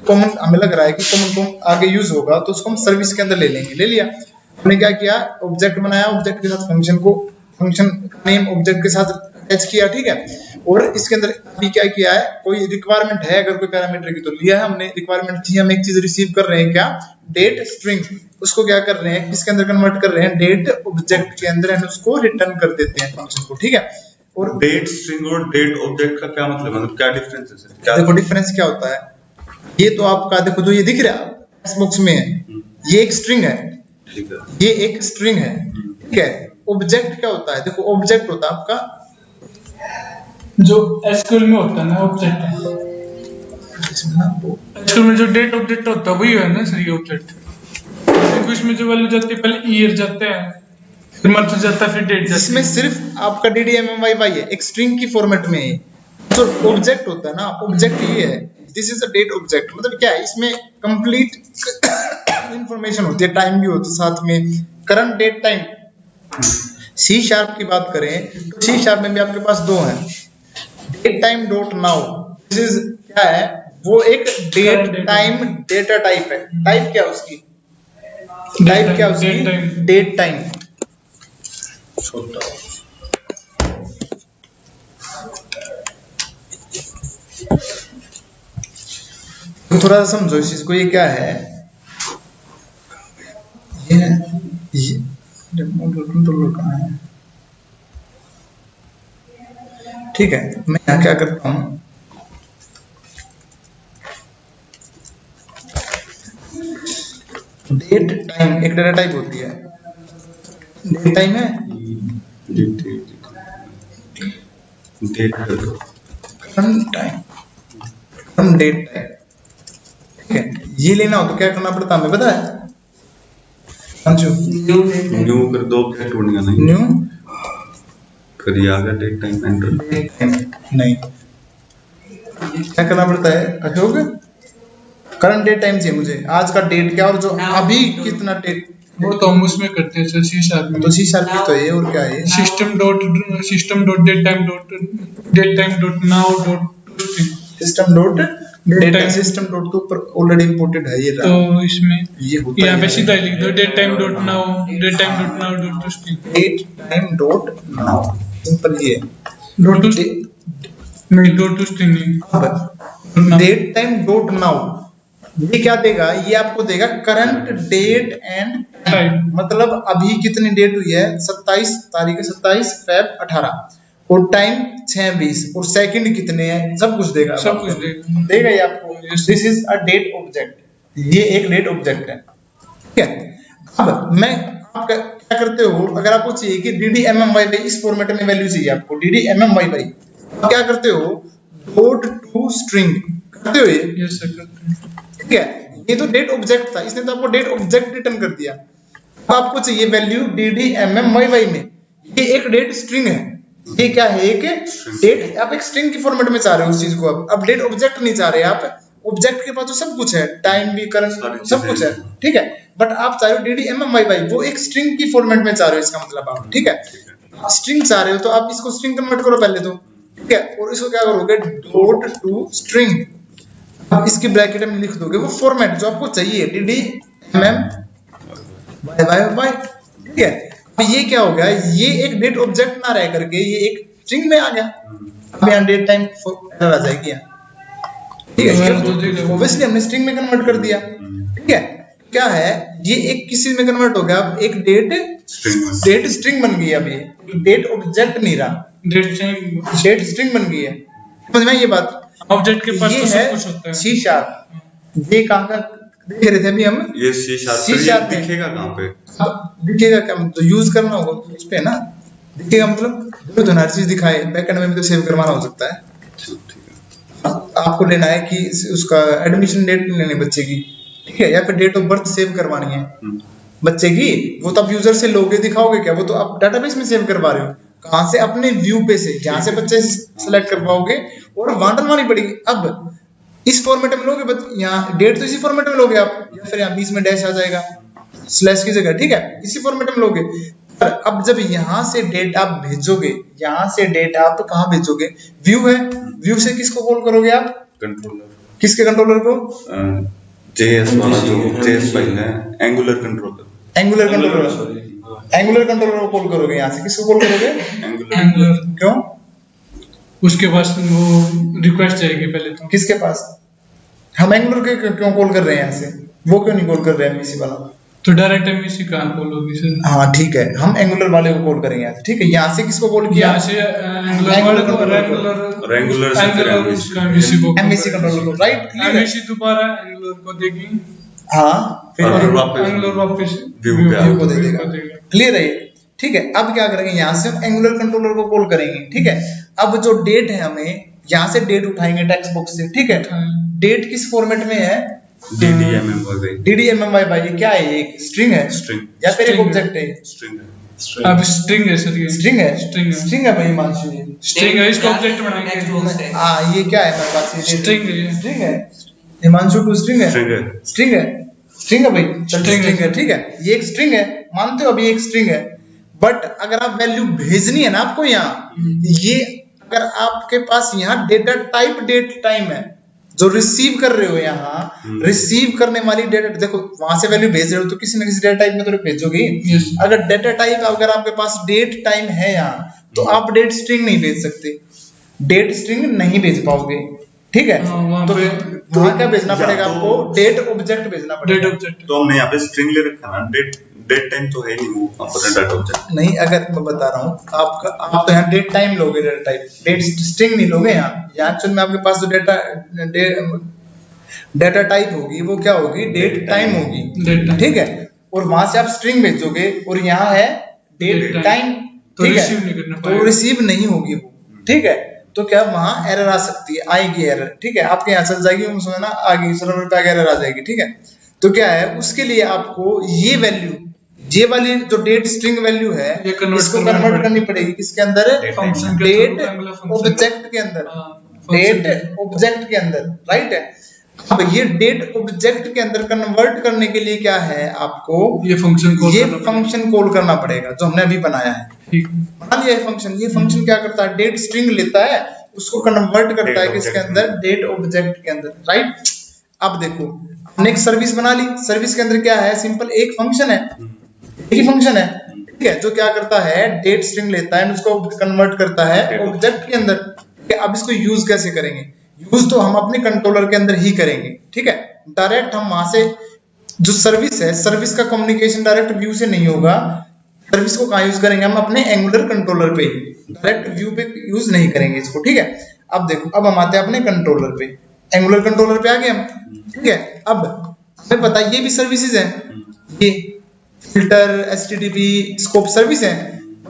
कॉमन हमें लग रहा है कि कॉमन को आगे यूज होगा तो उसको हम सर्विस के अंदर ले लेंगे, ले लिया। हमने क्या किया, ऑब्जेक्ट बनाया, ऑब्जेक्ट के साथ फंक्शन को, फंक्शन नेम ऑब्जेक्ट के साथ अटैच किया, ठीक है। और इसके अंदर अभी क्या किया है, कोई रिक्वायरमेंट है अगर कोई पैरामीटर की तो लिया है हमने, रिक्वायरमेंट थी, हम एक चीज रिसीव कर रहे हैं क्या, डेट स्ट्रिंग, उसको क्या कर रहे हैं, किसके अंदर कन्वर्ट कर रहे हैं, डेट ऑब्जेक्ट के अंदर, एंड उसको रिटर्न कर देते हैं फंक्शन को, ठीक है। और डेट स्ट्रिंग और डेट ऑब्जेक्ट का क्या मतलब क्या डिफरेंस है सर, क्या देखो डिफरेंस क्या होता है, ये तो आपका देखो जो ये दिख रहा है इस बॉक्स में है, ये एक स्ट्रिंग है, ठीक है, ये एक स्ट्रिंग है, ठीक है। ऑब्जेक्ट क्या होता है, देखो ऑब्जेक्ट होता है आपका जो एसक्यूएल में होता है ना, ऑब्जेक्ट है, एसक्यूएल में जो डेट ऑब्जेक्ट होता है वही है ना सर, ये ऑब्जेक्ट, क्योंकि इसमें जो वैल्यू जाती है, पहले ईयर जाता है, फिर मंथ जाता है, फिर डेट जाती है, इसमें सिर्फ आपका DDMMYY है, एक स्ट्रिंग की फॉर्मेट में है, तो ऑब्जेक्ट होता है ना, ऑब्जेक्ट ये है, this is a date object, मतलब क्या है, इसमें कंप्लीट इंफॉर्मेशन होती है, टाइम भी होता है साथ में। Current date time C sharp की बात करें तो सी शार्प में भी आपके पास दो हैं, date time dot now. This is क्या है, वो एक डेट टाइम डेटा टाइप है। टाइप क्या उसकी, टाइप क्या उसकी, डेट टाइम। तो थोड़ा सा समझो इस चीज को, ये क्या है, ये कंट्रोलर कहाँ है। ठीक है, मैं यहाँ क्या करता हूँ, डेट टाइम एक डेटा टाइप होती है, डेट टाइम है, current time, current date time. ठीक है, ये लेना हो तो क्या करना पड़ता है हमें पता है, न्यू कर दो, क्या ढूंढना नहीं, न्यू फिर ये आ गया डेट टाइम एंटर। नहीं, क्या करना पड़ता है, अशोक करंट डेट टाइम चाहिए मुझे, आज का डेट क्या और जो अभी कितना डेट, वो तो हम उसमें करते हैं सर, सी शार्प में। तो सी शार्प में तो है, और क्या है, system dot date time dot now dot system dot date time, system dot के ऊपर ऑलरेडी इंपोर्टेड है ये, तो इसमें ये होता यहाँ है, पे सीधा लिख दो date time dot now dot date time dot now, simple ये डॉट नहीं, डॉट स्ट्रिंग नहीं, अब डेट टाइम डॉट नाउ ये क्या देगा, ये आपको देगा करंट डेट एंड टाइम, मतलब अभी कितनी डेट हुई है, 27 तारीख है, 27 फेब 18, और टाइम 6:20, और सेकंड कितने हैं, सब कुछ देगा, सब कुछ देगा ये आपको। This is a date object, ये एक डेट ऑब्जेक्ट है। ठीक है, अब मैं आप क्या करते हो, अगर आपको चाहिए कि DDMMYY इस फॉर्मेट में वैल्यू चाहिए आपको, DDMMYY, आप क्या करते हो, डॉट टू स्ट्रिंग करते हो ये, यस सर करते हैं। ठीक है, ये तो डेट ऑब्जेक्ट था, इसने तो आपको डेट ऑब्जेक्ट रिटर्न कर दिया। अब आपको चाहिए वैल्यू DDMMYY में, ये एक डेट स्ट्रिंग है, ये क्या है, एक डेट, आप एक स्ट्रिंग की फॉर्मेट में चाह रहे हो उस चीज को, अब डेट ऑब्जेक्ट नहीं चाह रहे आप, ऑब्जेक्ट के पास तो सब कुछ है, टाइम भी, करंट सब कुछ है, ठीक है, बट आप चाह रहे हो DDMMYY, वो एक स्ट्रिंग की फॉर्मेट में चाह रहे हो, इसका मतलब आप, ठीक है, स्ट्रिंग चाह रहे हो तो आप इसको स्ट्रिंग कन्वर्ट करो पहले तो, ठीक है, और इसको क्या करोगे, डॉट टू स्ट्रिंग, अब इसके ब्रैकेट में लिख दोगे वो फॉर्मेट जो आपको चाहिए, DDMMYY, ठीक है। अब ये क्या हो गया, ये एक डेट ऑब्जेक्ट ना रह करके ये एक स्ट्रिंग में आ गया, अब यहाँ डेट टाइम एरर आ जाएगी, ठीक है, ऑब्वियसली हमने स्ट्रिंग में कन्वर्ट कर दिया, ठीक है, क्या है, ये एक किसी में कन्वर्ट हो गया, अब एक डेट स्ट्रिंग बन गई, अब ये डेट ऑब्जेक्ट नहीं रहा, डेट स्ट्रिंग बन गई है, समझ में ये बात। ऑब्जेक्ट के पास ये तो है सब कुछ होता है। सी शार्प, ये कहाँ का देख रहे थे अभी हम, ये सी शार्प में दिखेगा कहाँ पे, अब दिखेगा क्या, तो यूज करना होगा इस पे ना, दिखेगा मतलब तो हर चीज दिखाए, बैकएंड में भी तो सेव करवाना हो सकता है, आपको लेना है कि उसका एडमिशन डेट लेनी है बच्चे की, ठीक है, या फिर डेट ऑफ बर्थ सेव करवानी है बच्चे की, वो तो आप यूजर से लोगे दिखाओगे क्या, वो तो आप डाटाबेस में सेव करवा रहे हो, कहां से, अपने व्यू पे से, जहां से बच्चे सेलेक्ट कर पाओगे और वहां डलवानी पड़ेगी। अब इस फॉर्मेट में लोगे, यहाँ डेट तो इसी फॉर्मेट में लोगे आप, या फिर यहाँ बीच में डैश आ जाएगा स्लैश की जगह, ठीक है, इसी फॉर्मेट में लोगे। पर अब जब यहाँ से डेट आप भेजोगे, यहाँ से डेट आप कहाँ भेजोगे, व्यू है, व्यू से किसको कॉल करोगे आप, कंट्रोलर, किसके कंट्रोलर को, JS वाला जो JS फाइल है, एंगुलर कंट्रोलर, एंगुलर कंट्रोलर को कॉल करोगे, यहाँ से किसको कॉल करोगे, एंगुलर, क्यों, उसके पास वो रिक्वेस्ट जाएगी पहले तो, किसके पास, हम एंगुलर के क्यों कॉल कर रहे हैं यहाँ से, वो क्यों नहीं कॉल कर रहे हैं एमवीसी वाला, तो डायरेक्ट एमवीसी कहाँ कॉल होगी सर, हाँ ठीक है, हम एंगुलर वाले को कॉल करेंगे यहाँ से, ठीक है, यहाँ से किसको कॉल किया, यहाँ से रेंगुलर एमवीसी कंट्रोलर को, राइट, एमवीसी दोबारा एंगुलर को देगी, हाँ, फिर एंगुलर वापस व्यू को दे देगा, क्लियर है, ठीक है। अब क्या करेंगे, यहाँ से हम एंगुलर कंट्रोलर को कॉल करेंगे, ठीक है, अब जो डेट है हमें यहाँ से डेट उठाएंगे टेक्स्ट बॉक्स से, ठीक है, डेट किस फॉर्मेट में है, DDMMYY, ये क्या है, एक स्ट्रिंग है, स्ट्रिंग या फिर एक ऑब्जेक्ट है, अब स्ट्रिंग है सर, ये स्ट्रिंग है भाई मानसू, ये स्ट्रिंग है, इसको ऑब्जेक्ट बनाएंगे, हाँ ये क्या है मेरे पास, ये स्ट्रिंग है, स्ट्रिंग है, हिमांशु टू स्ट्रिंग है, स्ट्रिंग है, स्ट्रिंग है भाई, String स्ट्रिंग है, ठीक है, ये एक स्ट्रिंग है, मानते हो, अभी एक स्ट्रिंग है। बट अगर आप वैल्यू भेजनी है ना आपको यहाँ, ये अगर आपके पास यहाँ डेटा टाइप डेट टाइम है, जो रिसीव कर रहे हो यहाँ, रिसीव करने वाली डेटा, देखो वहां से वैल्यू भेज रहे हो तो किसी ना किसी डेटा टाइप में तो भेजोगे। Yes. अगर डेटा टाइप अगर आपके पास डेट टाइम है यहाँ, तो आप डेट स्ट्रिंग नहीं भेज सकते, डेट स्ट्रिंग नहीं भेज पाओगे, ठीक है। वहाँ तो पे वहां क्या भेजना या पड़ेगा तो- आपको, डेट ऑब्जेक्ट भेजना डेट पड़ेगा। ऑब्जेक्ट। तो हमने यहाँ पे स्ट्रिंग ले रखा ना, डेट टाइम तो है नहीं, वो कंपोनेंट डाटा ऑब्जेक्ट। नहीं, अगर मैं बता रहा हूँ आपका, आप तो यहाँ डेट टाइम लोगे, डेटा टाइप, डेट स्ट्रिंग नहीं लोगे यहाँ। यहाँ एक्चुअल में आपके पास जो डेटा टाइप होगी वो क्या होगी, डेट टाइम होगी, Date time। ठीक है। और वहां से आप स्ट्रिंग भेजोगे और यहाँ है डेट Date time। टाइम, तो ठीक है, receive नहीं करना तो पड़ेगा। रिसीव नहीं होगी वो, ठीक है। तो क्या वहां एरर आ सकती है, आएगी एरर, ठीक है, आपके यहाँ चल जाएगी, उसमें ना आगे सर्वर पे एरर आ जाएगी, ठीक है। तो क्या है, उसके लिए आपको ये वैल्यू, ये वाली जो डेट स्ट्रिंग वैल्यू है, ये convert इसको करना कन्वर्ट पड़ेगा। करनी पड़ेगी किसके अंदर, फंक्शन के डेट through अगला function। ऑब्जेक्ट के अंदर, हाँ, function डेट ऑब्जेक्ट के अंदर, राइट है। अब ये डेट ऑब्जेक्ट के अंदर कन्वर्ट करने के लिए क्या है, आपको ये फंक्शन कॉल ये करना पड़ेगा। फंक्शन कॉल करना पड़ेगा, जो हमने अभी बनाया है। ठीक। बना लिया ये फंक्शन क्या करता है, डेट स्ट्रिंग लेता है, उसको कन्वर्ट करता है Date किसके object अंदर, डेट ऑब्जेक्ट के अंदर, राइट। अब देखो हमने एक सर्विस बना ली, सर्विस के अंदर क्या है, सिंपल एक फंक्शन है, एक ही फंक्शन है, ठीक है, जो क्या करता है, डेट स्ट्रिंग लेता है, उसको कन्वर्ट करता है Date ऑब्जेक्ट के अंदर, ठीक है। अब इसको यूज कैसे करेंगे, यूज तो हम अपने कंट्रोलर के अंदर ही करेंगे, ठीक है। डायरेक्ट हम वहां से, जो सर्विस है, सर्विस का कम्युनिकेशन डायरेक्ट व्यू से नहीं होगा, सर्विस को कहाँ यूज करेंगे, हम अपने एंगुलर कंट्रोलर पे ही, डायरेक्ट व्यू पे यूज नहीं करेंगे इसको, ठीक है। अब देखो, अब हम आते हैं अपने कंट्रोलर पे, एंगुलर कंट्रोलर पे आ गए हम, ठीक है। अब हमें पता है ये भी सर्विसेज है, ये फिल्टर, एचटीटीपी, स्कोप सर्विस है।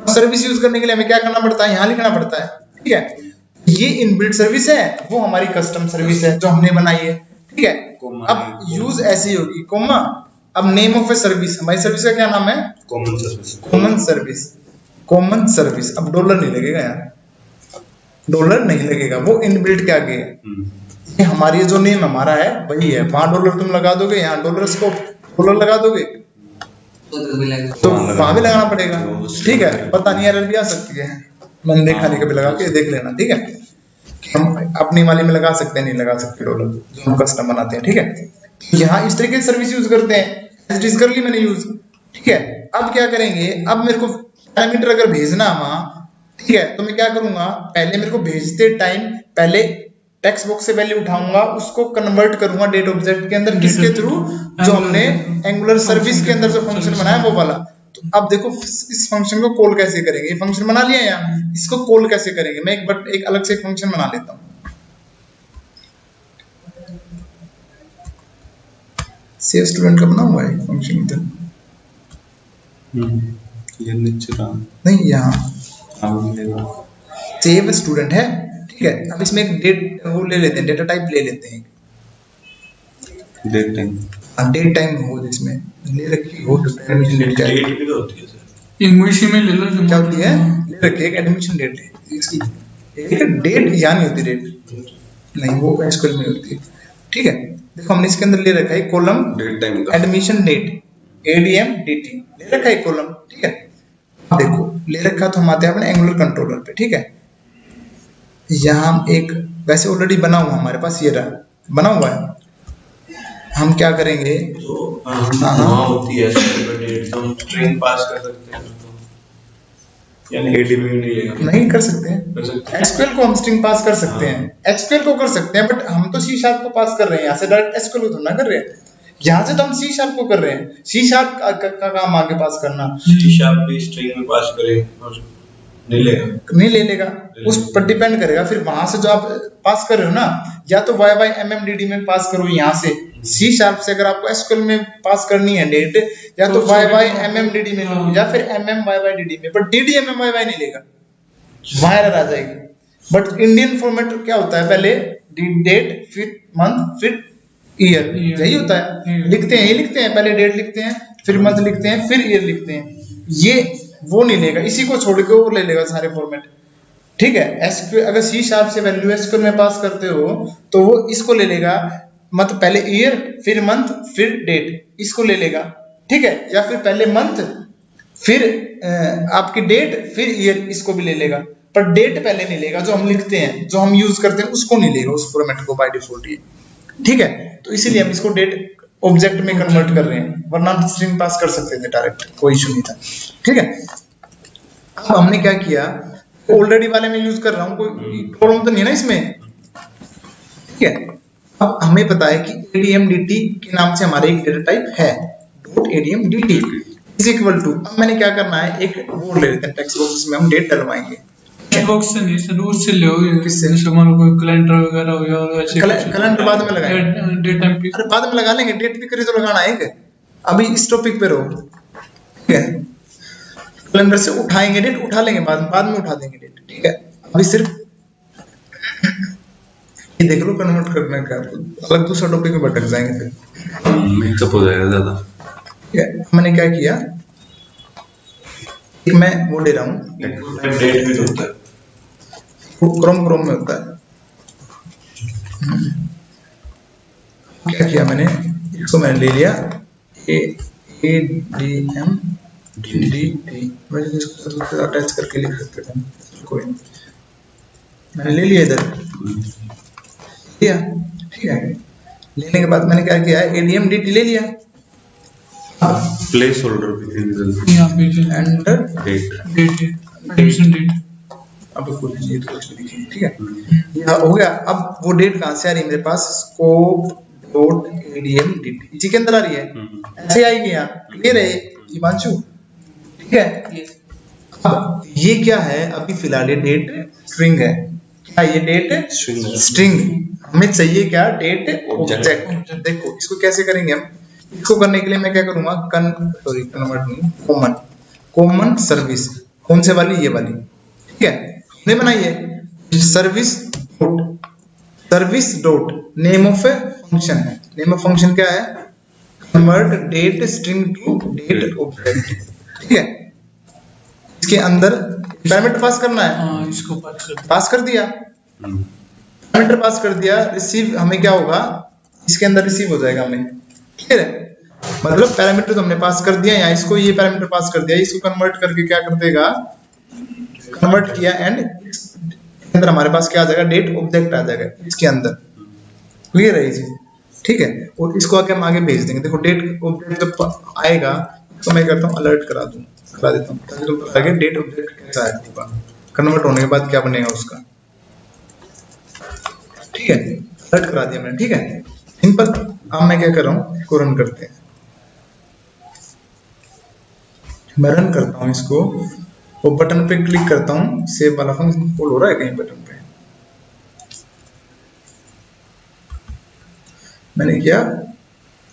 सर्विस यूज करने के लिए हमें क्या करना पड़ता है, यहाँ लिखना पड़ता है, ठीक है। ये इनबिल्ट सर्विस है, वो हमारी कस्टम सर्विस है जो हमने बनाई है, ठीक है। अब यूज ऐसी होगी, कोमा। अब नेम ऑफ ए सर्विस, हमारी सर्विस का क्या नाम है, common service. Common service, common service. अब डॉलर नहीं लगेगा यार, डॉलर नहीं लगेगा, वो इनबिल्ट के आगे है। ये हमारी जो नेम हमारा है वही है, वहां डॉलर तुम लगा दोगे, यहाँ डॉलर स्कोप डॉलर लगा दोगे, तो वहां भी लगाना पड़ेगा, ठीक है। पता नहीं एरर भी आ सकती है, मैंने देखा नहीं, कभी लगा के देख लेना, ठीक है। हम अपनी वाली में लगा सकते हैं, नहीं लगा सकते डॉलर, जो हम कस्टम बनाते हैं, ठीक है। यहाँ इस तरीके से सर्विस यूज करते हैं, एज इट इज कर ली मैंने यूज, ठीक है। अब क्या करेंगे, अब मेरे को पैरामीटर अगर भेजना वहां, ठीक है, तो मैं क्या करूंगा, पहले मेरे को भेजते टाइम पहले टेक्स्ट बॉक्स से वैल्यू उठाऊंगा, उसको कन्वर्ट करूंगा डेट ऑब्जेक्ट के अंदर, किसके थ्रू, जो हमने एंगुलर सर्विस के अंदर जो फंक्शन बनाया वो वाला। तो अब देखो इस फंक्शन को कॉल कैसे करेंगे, ये फंक्शन बना लिया यहाँ, इसको कॉल कैसे करेंगे, मैं एक अलग से एक फंक्शन बना लेता हूँ। सेव स्टूडेंट का बना हुआ है फंक्शन इधर, ये नीचे रहा, नहीं यहाँ आगे मिलेगा। सेव स्टूडेंट है, ठीक है। अब इसमें एक डेट वो ले लेते हैं, डेटा टाइप ले लेते हैं, डेट टाइम, डेट टाइम हो जिसमें ले रखी हो, एडमिशन डेट क्या है, डेट भी तो होती है सर। इनवॉइस में ले लो जो क्या होती है, ले रखी है एक एडमिशन डेट है इसकी, एक डेट यहाँ नहीं होती, डेट नहीं, वो एसक्यूएल में होती है, ठीक है। देखो हमने इसके अंदर ले रखा है कॉलम डेट टाइम का एडमिशन डेट, एडीएम डीटी ले रखा है कॉलम, ठीक है। अब देखो ले रखा, तो हम आते हैं अपने एंगुलर कंट्रोलर पे, ठीक है। यहाँ हम एक वैसे ऑलरेडी बना हुआ हमारे पास, ये रहा बना हुआ है, हम क्या करेंगे, तो वहाँ होती है डेट, तो हम स्ट्रिंग पास कर सकते हैं, यानी एडीबी नहीं लेगा, नहीं कर सकते हैं, कर सकते हैं। एसक्यूएल को हम स्ट्रिंग पास कर सकते हैं, एसक्यूएल को कर सकते हैं, बट हम तो सी शार्प को पास कर रहे हैं, यहाँ से डायरेक्ट एसक्यूएल को थोड़ा कर रहे हैं, यहाँ से तो हम सी शार्प को कर रहे हैं, सी शार्प का काम आगे पास करना, टी शार्प भी स्ट्रिंग में पास करें और नहीं लेगा, नहीं ले लेगा, उस पर डिपेंड करेगा। फिर वहां से जो आप पास कर रहे हो ना, या तो वाई वाई एमएमडीडी में पास करो यहाँ से, सी शार्प से अगर आपको एसक्यूएल में पास करनी है डेट, या तो वाई वाई एमएमडीडी में लो, या फिर एमएम वाई वाई डीडी में, but DD MM Y Y नहीं लेगा, वहां एरर आ जाएगी। बट इंडियन फॉर्मेट क्या होता है, पहले डेट, फिर मंथ, फिर ईयर, यही होता है, लिखते हैं, ये लिखते हैं, पहले डेट लिखते हैं, फिर मंथ लिखते हैं, फिर ईयर लिखते हैं, ये वो नहीं लेगा, इसी को छोड़ के वो ले लेगा सारे फॉर्मेट, ठीक है। एसक्यूएल अगर सी शार्प से वैल्यू एसक्यूएल में पास करते हो तो वो इसको ले लेगा, मतलब पहले ईयर, फिर मंथ, फिर डेट, इसको ले लेगा, ठीक है, या फिर पहले मंथ फिर आपकी डेट फिर ईयर इसको भी ले लेगा, पर डेट पहले नहीं लेगा। जो हम लिखते हैं, जो हम यूज करते हैं उसको नहीं लेगा, उस फॉर्मेट को बाय डिफॉल्ट ये, ठीक है। तो इसीलिए हम इसको डेट ऑब्जेक्ट में कन्वर्ट कर रहे हैं, वरना हम स्ट्रिंग पास कर सकते थे डायरेक्ट, कोई इशू नहीं था, ठीक है। अब हमने क्या किया, ऑलरेडी वाले में यूज कर रहा हूं, कोई प्रॉब्लम तो नहीं है ना इसमें, ठीक है। अब हमें पता है कि ADMDT के नाम से हमारे एक डेटा टाइप है .ADMDT इज इक्वल टू, अब मैंने क्या करना है, एक वो ले लेते हैं टेक्स्ट बॉक्स, जिसमें हम डेट डलवाएंगे। बॉक्स से नहीं, सर उससे ले, किससे? जैसे मान लो कोई कैलेंडर वगैरह हो गया और ऐसे कैलेंडर बाद में लगाएंगे, डेट टाइम पे, अरे बाद में लगा लेंगे, डेट भी करी तो लगाना है, अभी इस टॉपिक पे रहो, ठीक है। कैलेंडर से उठाएंगे डेट, उठा लेंगे बाद में उठा देंगे डेट, ठीक है। अभी सिर्फ ये देख लो कन्वर्ट करने का, अलग दूसरा टॉपिक में भटक जाएंगे फिर, मिक्सअप हो जाएगा ज्यादा, ठीक है। मैंने क्या किया, एक मैं वो ले रहा हूँ, डेट भी होता है, क्रोम में होता है। क्या किया मैंने, इसको मैंने ले लिया ADMDT, मैं इसको अटैच करके लिख सकते थे, कोई नहीं, मैंने ले लिया इधर, लिया, ठीक है। लेने के बाद मैंने क्या किया, ADMDT ले लिया, प्लेस होल्डर भी यहाँ पे एंटर डेट, मेंशन डेट, अब कुछ ये तो कुछ लिखिए, ठीक है, यह हो गया। अब वो डेट कहाँ से आ रही है मेरे पास, scope.ADMDT इसी के अंदर आ रही है, ऐसे आएगी यहाँ, क्लियर है हिमांशु, ठीक है। अब ये क्या है, अभी फिलहाल ये डेट स्ट्रिंग है, क्या ये डेट स्ट्रिंग, हमें चाहिए क्या, डेट ऑब्जेक्ट। देखो इसको कैसे करेंगे हम, इसको करने के लिए मैं क्या करूंगा, कन्वर्ट नहीं, कॉमन सर्विस, कौन से वाली, ये वाली, ठीक है, हमने बनाई है service dot name of function है, नेम ऑफ फंक्शन क्या है, convert date string to date object, ठीक है। इसके अंदर पैरामीटर पास करना है, हाँ इसको पास कर दिया, पैरामीटर पास कर दिया, रिसीव हमें क्या होगा, इसके अंदर रिसीव हो जाएगा हमें, क्लियर है। मतलब पैरामीटर तो हमने पास कर दिया, यहाँ इसको ये पैरामीटर पास कर दिया, इसको कन्वर्ट करके क्या कर देगा, कन्वर्ट किया, एंड अंदर हमारे पास क्या आ जाएगा, डेट ऑब्जेक्ट आ जाएगा इसके अंदर, क्लियर है ये चीज, ठीक है। और इसको आके हम आगे भेज देंगे। देखो डेट ऑब्जेक्ट जब आएगा तो मैं करता हूँ अलर्ट करा देता हूँ ताकि तुम आगे डेट ऑब्जेक्ट कैसा आएगा, कन्वर्ट होने के बाद क्या बनेगा उसका, ठीक है, अलर्ट करा दिया मैंने, ठीक है, सिंपल। अब मैं क्या कर रहा हूँ, इसको रन करते हैं, मैं रन करता हूँ इसको, वो बटन पे क्लिक करता हूँ, सेव वाला फंक्शन कॉल हो रहा है कहीं बटन पे, मैंने किया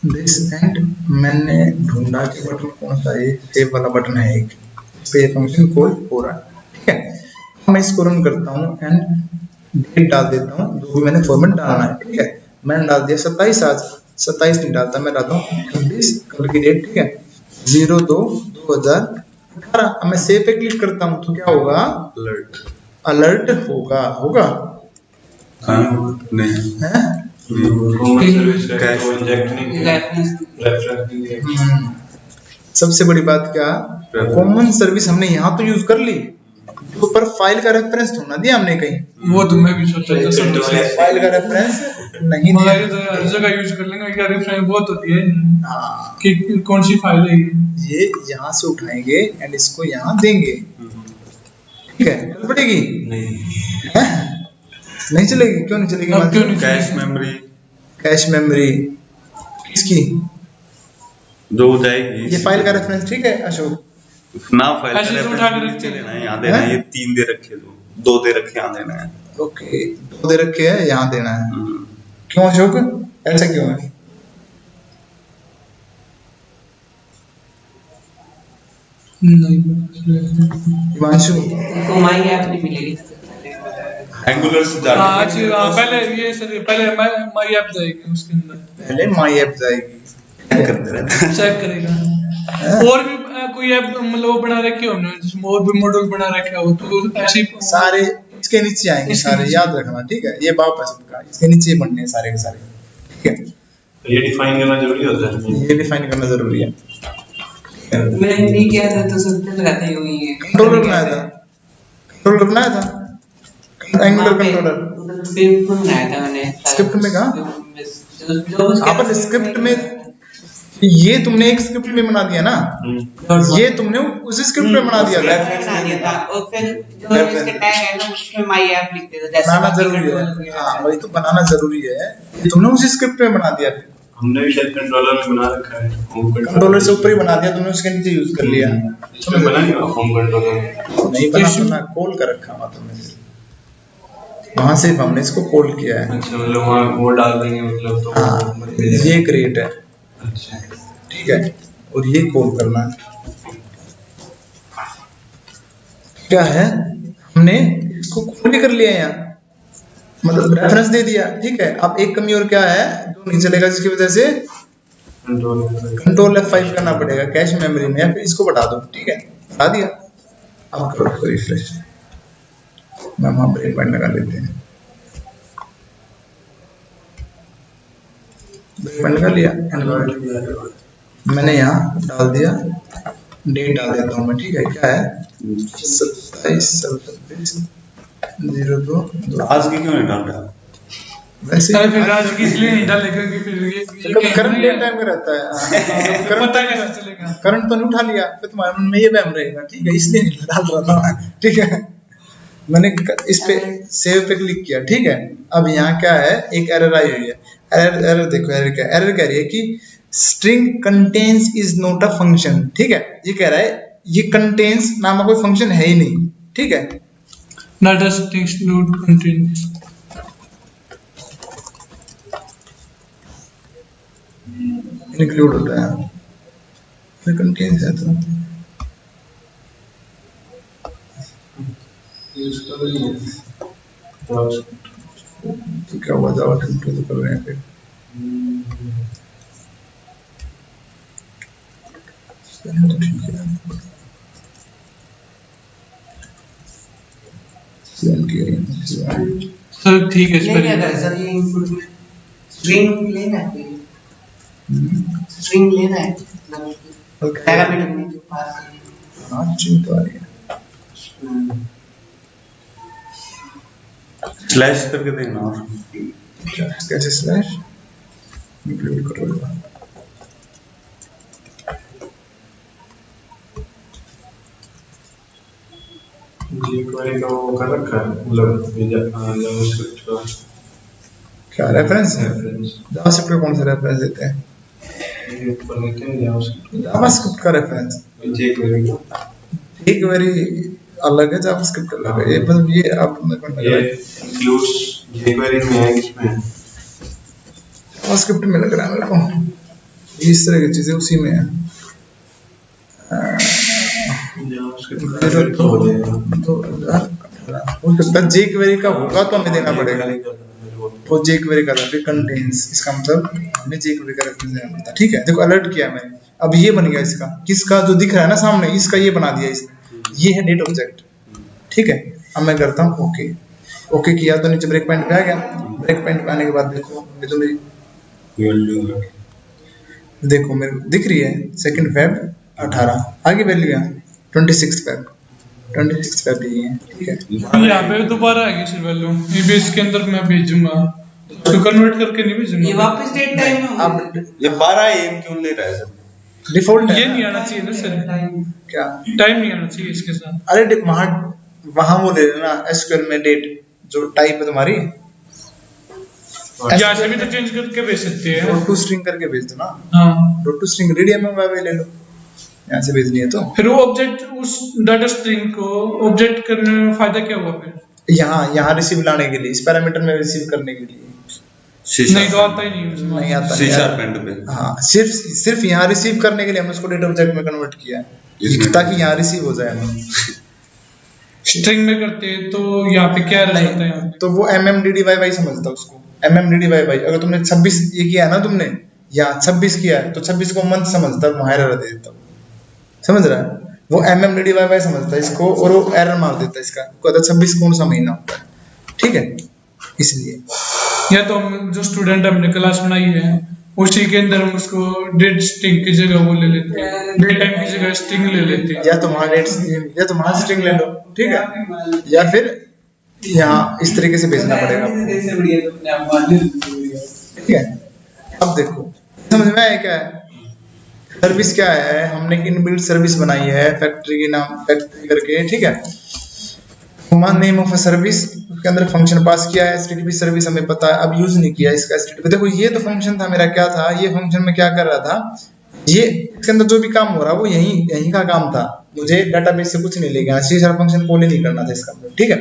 दिस एंड मैंने ढूंढा कि बटन कौन सा है, सेव वाला बटन है एक, इस पे ये फंक्शन कॉल हो रहा है, ठीक है। मैं इसको रन करता हूँ एंड डेट डाल देता हूँ, जो भी मैंने फॉर्मेट डालना है, ठीक है। मैंने डाल दिया 27, आज 27 नहीं डालता, मैं डालता हूँ 26 कल की डेट, ठीक है, 02/2018। अब मैं सेव पे क्लिक करता हूँ तो क्या होगा, अलर्ट होगा नहीं है, सबसे बड़ी बात क्या, कॉमन सर्विस हमने यहाँ तो यूज कर ली, पर फाइल का रेफरेंस ढूंढना दिया हमने कहीं, वो तो मैं भी सोच रहा था, फाइल का रेफरेंस नहीं दिया, हर जगह यूज कर लेंगे, क्या रेफरेंस बहुत होती है कि कौन सी फाइल है ये यहाँ से उठाएंगे एंड इसको यहाँ देंगे, ठीक है, चल पड़ेगी नहीं चलेगी, क्यों नहीं चलेगी, कैश मेमोरी इसकी जो हो जाएगी, ये फाइल का रेफरेंस, ठीक है अशोक, ना फाइल ऐसे तो उठा के रखते लेना है, यहाँ देना है, ये 3 दे रखे, 2 दे रखे यहाँ देना है, ओके 2 दे रखे हैं यहाँ देना है, क्यों अशोक, ऐसा क्यों है, हिमांशु तो माई ऐप नहीं मिलेगी, एंगुलर से पहले ये सर पहले माई ऐप जाएगी, उसके अंदर पहले माई ऐप जाएगी, चेक करेगा, और भी कोई ऐप मतलब वो बना रखे हो ना, जिसमें और भी मॉडल बना रखा हो तो ऐसे सारे इसके नीचे आएंगे, सारे याद रखना, ठीक है, ये बाप है सबका, इसके नीचे बनने हैं सारे के सारे, ठीक है। ये डिफाइन करना जरूरी होता है। ये डिफाइन करना जरूरी है। मैंने नहीं किया था तो सब लगाते ही हुई है। कंट्रोलर बनाया था, कंट्रोलर बनाया था, एंगुलर कंट्रोलर स्क्रिप्ट में बनाया था मैंने। स्क्रिप्ट में कहा? जो आप स्क्रिप्ट में, ये तुमने एक स्क्रिप्ट में बना दिया ना, ये तुमने उस स्क्रिप्ट में बना दिया था। और फिर जो इसके टैग है ना उसमें माय ऐप लिख देता, जैसे बनाना जरूरी है। हाँ वही तो, बनाना जरूरी है। ये तुमने उस स्क्रिप्ट में बना दिया। हमने भी शायद कंट्रोलर में बना रखा है, होम कंट्रोलर से ऊपर ही बना दिया तुमने, उसके नीचे यूज कर लिया। इसमें बना नहीं होम कंट्रोलर नहीं बना, तुमने कॉल कर रखा हुआ तुमने, वहां से हमने इसको कॉल किया है। अच्छा, मतलब वहाँ वो डाल देंगे मतलब तो हाँ ये क्रिएट है। अच्छा ठीक है, और ये कॉल करना है। क्या है, हमने इसको कॉल भी कर लिया है यहाँ, मतलब रेफरेंस दे दिया। ठीक है, अब एक कमी और क्या है जो नहीं चलेगा, जिसकी वजह से कंट्रोल F5 करना पड़ेगा कैश मेमोरी में, या फिर इसको बढ़ा दो। ठीक है, बढ़ा दिया। अब करो रिफ्रेश, मैं वहां ब्रेक पॉइंट लगा लेते हैं। ब्रेक पॉइंट लगा लिया, मैंने यहाँ डाल दिया, डेट डाल देता हूँ मैं। ठीक है, क्या है 27/26/02। आज की क्यों नहीं डाल रहा? वैसे सर फिर आज की इसलिए नहीं डाले क्योंकि फिर ये करंट डेट टाइम में रहता है। पता कैसे चलेगा? करंट तो नहीं उठा लिया, फिर तुम्हारे मन में ये वहम रहेगा। ठीक है, इसलिए नहीं डाल रहा था मैं। ठीक है, मैंने इस पे सेव पे क्लिक किया। ठीक है, अब यहाँ क्या है, एक एरर आई हुई है। एरर देखो, एरर क्या, एरर कह रही है कि string contains is not a function. ठीक है, ये कह रहा है ये कंटेन्स नाम का कोई फंक्शन है ही नहीं। ठीक है, not a string node contains include होता है, फिर कंटेन्स है तो क्या हुआ, जावा तो कर रहे हैं फिर। तो ठीक है, सर ठीक है। इस पर क्या था सर, ये इनपुट में स्ट्रिंग लेना है, स्ट्रिंग लेना है पैरामीटर में जो पास करेंगे। हाँ चिंता आ रही है। स्लैश करके देखना। और कैसे स्लैश इंक्लूड करोगे? jQuery का वो कर रखा है, मतलब ये जावास्क्रिप्ट का क्या रेफरेंस है? रेफरेंस जावास्क्रिप्ट का कौन सा रेफरेंस देते हैं? ये ऊपर लेते हैं जावास्क्रिप्ट जावास्क्रिप्ट का रेफरेंस jQuery का एक वेरी अलग है, जावास्क्रिप्ट अलग है। ये मतलब ये आप ये इंक्लूड्स jQuery में है, किसमें है? जावास्क्रिप्ट में लग रहा है मेरे को। इस तरह की चीजें उसी में है। जावास्क्रिप्ट तो हो जाएगा। हो सकता है jQuery का होगा तो हमें देना पड़ेगा। वो jQuery का था, फिर कंटेन्स, इसका मतलब हमें jQuery का रेफरेंस देना पड़ता है। ठीक है, देखो अलर्ट किया मैंने, अब ये बन गया इसका, किसका जो दिख रहा है ना सामने, इसका ये बना दिया इसने, ये है डेट ऑब्जेक्ट। ठीक है, अब मैं करता हूँ ओके। ओके किया तो नीचे ब्रेक पॉइंट पे आ गया। ब्रेक पॉइंट पे आने के बाद देखो, ये तो मेरी देखो मेरे दिख रही है 2 Feb 18, आगे वैल्यू है 26 Feb यही है। ठीक है, यहाँ पे दोबारा आएगी सर वैल्यू, ये बेस के अंदर मैं भेजूंगा तो कन्वर्ट करके नहीं ये भेजूंगा। वापस डेट टाइम में अब ये 12 AM क्यों ले रहा है सर? डिफॉल्ट है ये नहीं आना चाहिए ना सर, क्या? टाइम नहीं आना चाहिए इसके साथ। अरे वहां वो ले लेना एसक्यूएल में डेट जो टाइप है तुम्हारी, यहाँ से भी तो चेंज करके भेज सकते हैं। डॉट टू स्ट्रिंग करके भेज दो ना। हाँ, डॉट टू स्ट्रिंग रेडियम में ले लो, यहाँ से भेजनी है तो। फिर वो ऑब्जेक्ट उस डाटा स्ट्रिंग को ऑब्जेक्ट करने में फायदा क्या हुआ फिर? यहाँ रिसीव लाने के लिए, इस पैरामीटर में रिसीव करने के लिए। नहीं तो आता ही नहीं उसमें। नहीं आता C# है। एंड पे। हाँ, सिर्फ यहाँ रिसीव करने के लिए हमने उसको डेटा ऑब्जेक्ट में कन्वर्ट किया है, ताकि यहाँ रिसीव हो जाए। स्ट्रिंग में करते हैं तो यहाँ पे क्या रहता है यहाँ पे? तो वो MMDDYY समझता उसको, MMDDYY। अगर तुमने 26 ये किया है ना तुमने, या 26 किया है तो 26 को मंथ समझता है, वहां एरर दे देता है, समझ रहा है? वो MMDDYY समझता है इसको, और वो एरर मार देता है इसका, कहता 26 कौन सा महीना होता है। ठीक है, इसलिए या तो हम जो स्टूडेंट हमने क्लास बनाई है उसी के अंदर हम उसको डेट स्ट्रिंग की जगह वो ले लेते हैं, डेट टाइम की जगह स्ट्रिंग ले लेते हैं। या तो वहां डेट या तो वहां स्ट्रिंग ले लो, ठीक है, या फिर यहाँ इस तरीके से भेजना पड़ेगा, ठीक है। अब देखो समझ में आया क्या है सर्विस क्या है, हमने इनबिल्ट सर्विस बनाई है फैक्ट्री के नाम फैक्ट्री करके, ठीक है। Command name of a service, उसके अंदर फंक्शन पास किया है, एचटीटीपी सर्विस हमें पता है, अब यूज नहीं किया इसका एचटीटीपी। देखो ये तो फंक्शन था मेरा, क्या था ये फंक्शन में क्या कर रहा था, ये इसके अंदर जो भी काम हो रहा है वो यही का काम था, मुझे डाटाबेस से कुछ नहीं लेके सी सारा फंक्शन कॉल ही नहीं करना था इसका, ठीक है।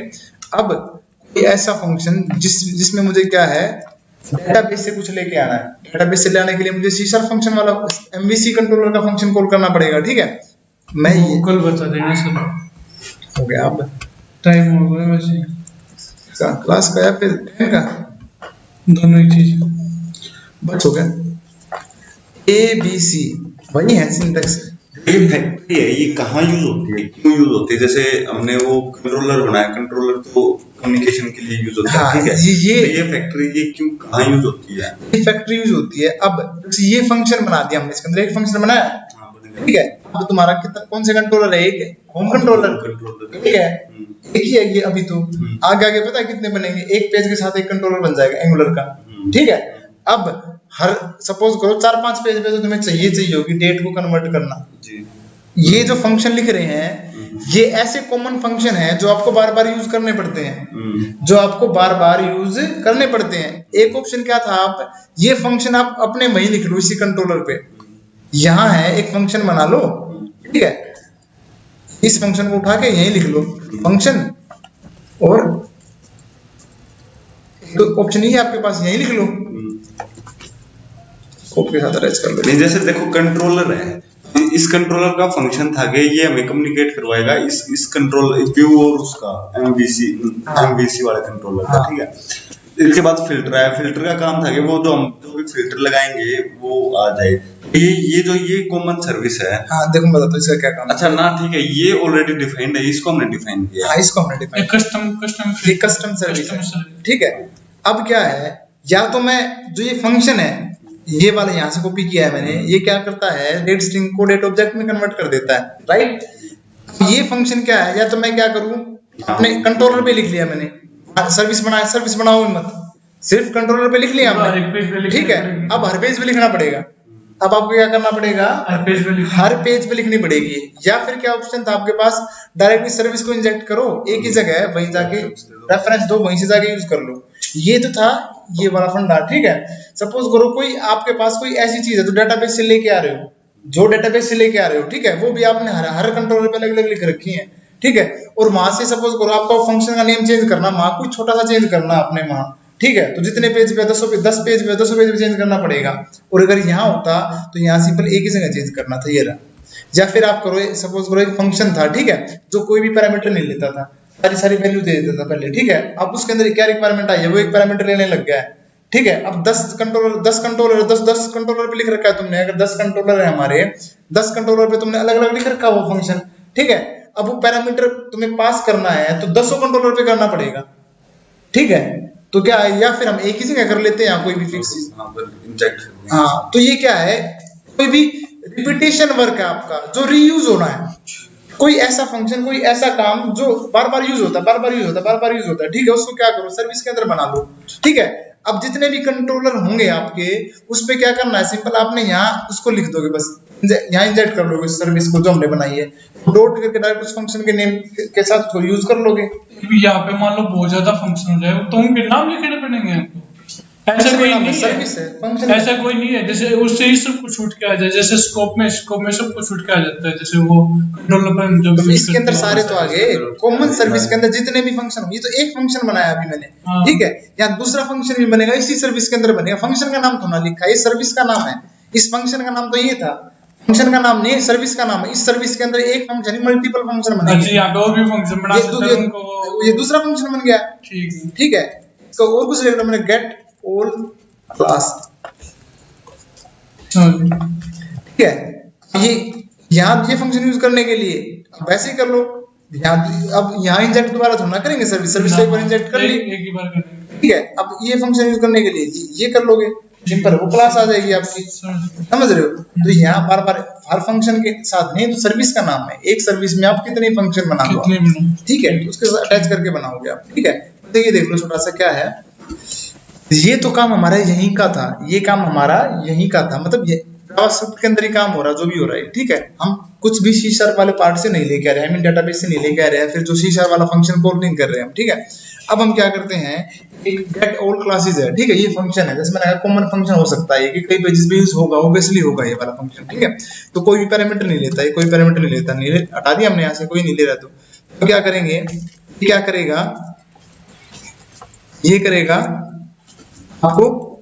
अब कोई ऐसा फंक्शन जिसमें मुझे क्या है डेटाबेस से कुछ लेके आना है, डेटाबेस से लाने के लिए मुझे सी सार फंक्शन वाला एमवीसी कंट्रोलर का फंक्शन कॉल करना पड़ेगा, ठीक है। मैं ये कल बता देना सर, हो गया, अब टाइम हो गया वैसे क्लास का या फिर टाइम का, दोनों ही चीज बस हो गया। ABC वही है सिंटैक्स, ये फैक्ट्री है, ये कहाँ यूज होती है, क्यों यूज होती है? जैसे हमने वो कंट्रोलर बनाया, कंट्रोलर तो कम्युनिकेशन के लिए यूज होता है, ठीक है। ये फैक्ट्री ये क्यों कहाँ यूज होती है? ये फैक्ट्री यूज होती है। अब ये फंक्शन बना दिया हमने, इसके अंदर एक फंक्शन बनाया, ठीक है। अब तुम्हारा कितना कौन से कंट्रोलर है, एक होम कंट्रोलर, ठीक है, एक ही है ये अभी तो, आगे पता है कितने बनेंगे, एक पेज के साथ एक कंट्रोलर बन जाएगा एंगुलर का, ठीक है। अब हर सपोज करो 4-5 पेज पे तो तुम्हें चाहिए होगी डेट को कन्वर्ट करना जी। ये जो फंक्शन लिख रहे हैं ये ऐसे कॉमन फंक्शन है जो आपको बार बार यूज करने पड़ते हैं, जो आपको बार बार यूज करने पड़ते हैं। एक ऑप्शन क्या था, आप ये फंक्शन आप अपने वही लिख लो इसी कंट्रोलर पे, यहाँ है एक फंक्शन बना लो, ठीक है, इस फंक्शन को उठा के यही लिख लो फंक्शन, और तो ऑप्शन ही है आपके पास, यही लिख लो, के साथ अरेंज कर लो। नहीं जैसे देखो कंट्रोलर है, इस कंट्रोलर का फंक्शन था कि ये हमें कम्युनिकेट करवाएगा इस कंट्रोल व्यू और उसका एमवीसी वाले कंट्रोलर का, ठीक है। इसके बाद फिल्टर है, फिल्टर का काम था कि वो जो हम जो भी फिल्टर लगाएंगे वो आ जाए। ये कॉमन सर्विस है। हाँ देखो बता तो इसका क्या काम। अच्छा ना ठीक है, ये ऑलरेडी डिफाइंड है, इसको हमने डिफाइन किया। हाँ इसको हमने डिफाइन, कस्टम सर्विस, ठीक है। अब क्या है, या तो मैं जो ये फंक्शन है ये वाला यहाँ से कॉपी किया है मैंने, ये क्या करता है डेट स्ट्रिंग को डेट ऑब्जेक्ट में कन्वर्ट कर देता है, राइट। ये फंक्शन क्या है, या तो मैं क्या करूं अपने कंट्रोलर पे लिख लिया मैंने, सर्विस बनाओ मत, सिर्फ कंट्रोलर पे लिख लिया हमने, ठीक है। अब हर पेज पे लिखना पड़ेगा, अब आपको क्या करना पड़ेगा, हर पेज पे लिखनी पड़ेगी। या फिर क्या ऑप्शन था आपके पास, डायरेक्टली सर्विस को इंजेक्ट करो एक ही जगह है, वहीं जाके रेफरेंस दो, वहीं से जाके यूज कर लो। ये तो था ये वाला फंडा, ठीक है। सपोज करो कोई आपके पास कोई ऐसी चीज है जो डेटाबेस से लेके आ रहे हो, ठीक है, वो भी आपने हर कंट्रोलर पे अलग अलग लिख रखी है, ठीक है। और वहां से सपोज करो आपका फंक्शन का नेम चेंज करना, वहां कुछ छोटा सा चेंज करना अपने वहां, ठीक है। तो जितने पेज पे 10 पेज पे चेंज करना पड़ेगा, और अगर यहाँ होता तो यहाँ सिंपल एक ही जगह चेंज करना था, ये रहा। या फिर आप करो सपोज करो एक फंक्शन था, ठीक है, जो कोई भी पैरामीटर नहीं लेता था, सारी वैल्यू दे देता था पहले, ठीक है। अब उसके अंदर क्या रिक्वायरमेंट आई है, वो एक पैरामीटर लेने लग गया है, ठीक है। अब 10 कंट्रोलर पे लिख रखा है तुमने, अगर 10 कंट्रोलर है हमारे, 10 कंट्रोलर पे तुमने अलग अलग लिख रखा है वो फंक्शन, ठीक है। अब वो पैरामीटर तुम्हें पास करना है तो 10 कंट्रोलर पे करना पड़ेगा, ठीक है। तो क्या है, या फिर हम एक ही जगह कर लेते हैं, कोई भी फिक्स, हाँ। तो ये क्या है, कोई भी रिपीटेशन वर्क है आपका जो रीयूज होना है, कोई ऐसा फंक्शन, कोई ऐसा काम जो बार बार यूज होता है, ठीक है। उसको क्या करो, सर्विस के अंदर बना लो, ठीक है। अब जितने भी कंट्रोलर होंगे आपके, उस पे क्या करना है, सिंपल आपने यहाँ उसको लिख दोगे, बस यहाँ इंजेक्ट कर लोगे सर्विस को जो हमने बनाई है, डॉट करके डायरेक्ट उस फंक्शन के नेम के साथ उसको यूज कर लोगे। यहाँ पे मान लो बहुत ज्यादा फंक्शन हो जाए तो उनके नाम लिखने पड़ेंगे हमको, ऐसा कोई नहीं सर्विस है, फंक्शन ऐसा कोई नहीं है, जैसे उससे ही सब कुछ छूट के आ जाए, जैसे स्कोप में सब कुछ छूट के आ जाता है, जैसे वो कंट्रोलर पर जो इसके अंदर सारे तो आ गए कॉमन सर्विस के अंदर जितने भी फंक्शन होंगे, तो एक फंक्शन बनाया अभी मैंने, ठीक है। यहाँ दूसरा फंक्शन भी बनेगा इसी सर्विस के अंदर बनेगा, फंक्शन का नाम तो ना लिखा है, ये सर्विस का नाम है, इस फंक्शन का नाम तो ये था, फंक्शन का नाम नहीं, सर्विस का नाम है। इस सर्विस के अंदर एक फंक्शन मल्टीपल फंक्शन बनेंगे, यहाँ पे और भी फंक्शन बना सकते हैं उनको, ये दूसरा फंक्शन बन गया, ठीक है। इसको और कुछ लिखना मैंने, गेट ऑल क्लास, ठीक है। ये यहाँ ये फंक्शन यूज करने के लिए वैसे ही कर लो, अब यहाँ इंजेक्ट दोबारा थोड़ा करेंगे, सर्विस एक बार इंजेक्ट कर ली, एक ही बार करेंगे, ठीक है। अब ये फंक्शन यूज करने के लिए ये कर लोगे, सिंपल है, वो क्लास आ जाएगी आपकी, समझ रहे हो। तो यहाँ बार बार हर फंक्शन के साथ नहीं, तो सर्विस का नाम है, एक सर्विस में आप कितने फंक्शन बना लो, ठीक है, तो उसके साथ अटैच करके बनाओगे आप, ठीक है। देखिए देख लो छोटा सा क्या है, ये तो काम हमारा यहीं का था, ये काम हमारा यहीं का था, मतलब ये जावास्क्रिप्ट के अंदर ही काम हो रहा है, जो भी हो रहा है, ठीक है। हम कुछ भी C# वाले पार्ट से नहीं लेके आ रहे हैं, हम डेटाबेस से नहीं लेके आ रहे हैं, फिर जो C# वाला फंक्शन कॉल नहीं कर रहे हैं हम, ठीक है। अब हम क्या करते हैं, एक गेट ऑल क्लासेस है, ठीक है, ये फंक्शन है, जैसे मैंने कहा कॉमन फंक्शन हो सकता है कि कई पेजेस पे यूज होगा, ऑब्वियसली होगा ये वाला फंक्शन, ठीक है। तो कोई भी पैरामीटर नहीं लेता है, कोई पैरामीटर नहीं लेता, नहीं हटा दिया हमने यहाँ से, कोई नहीं ले रहा, तो क्या करेंगे, क्या करेगा, ये करेगा आपको,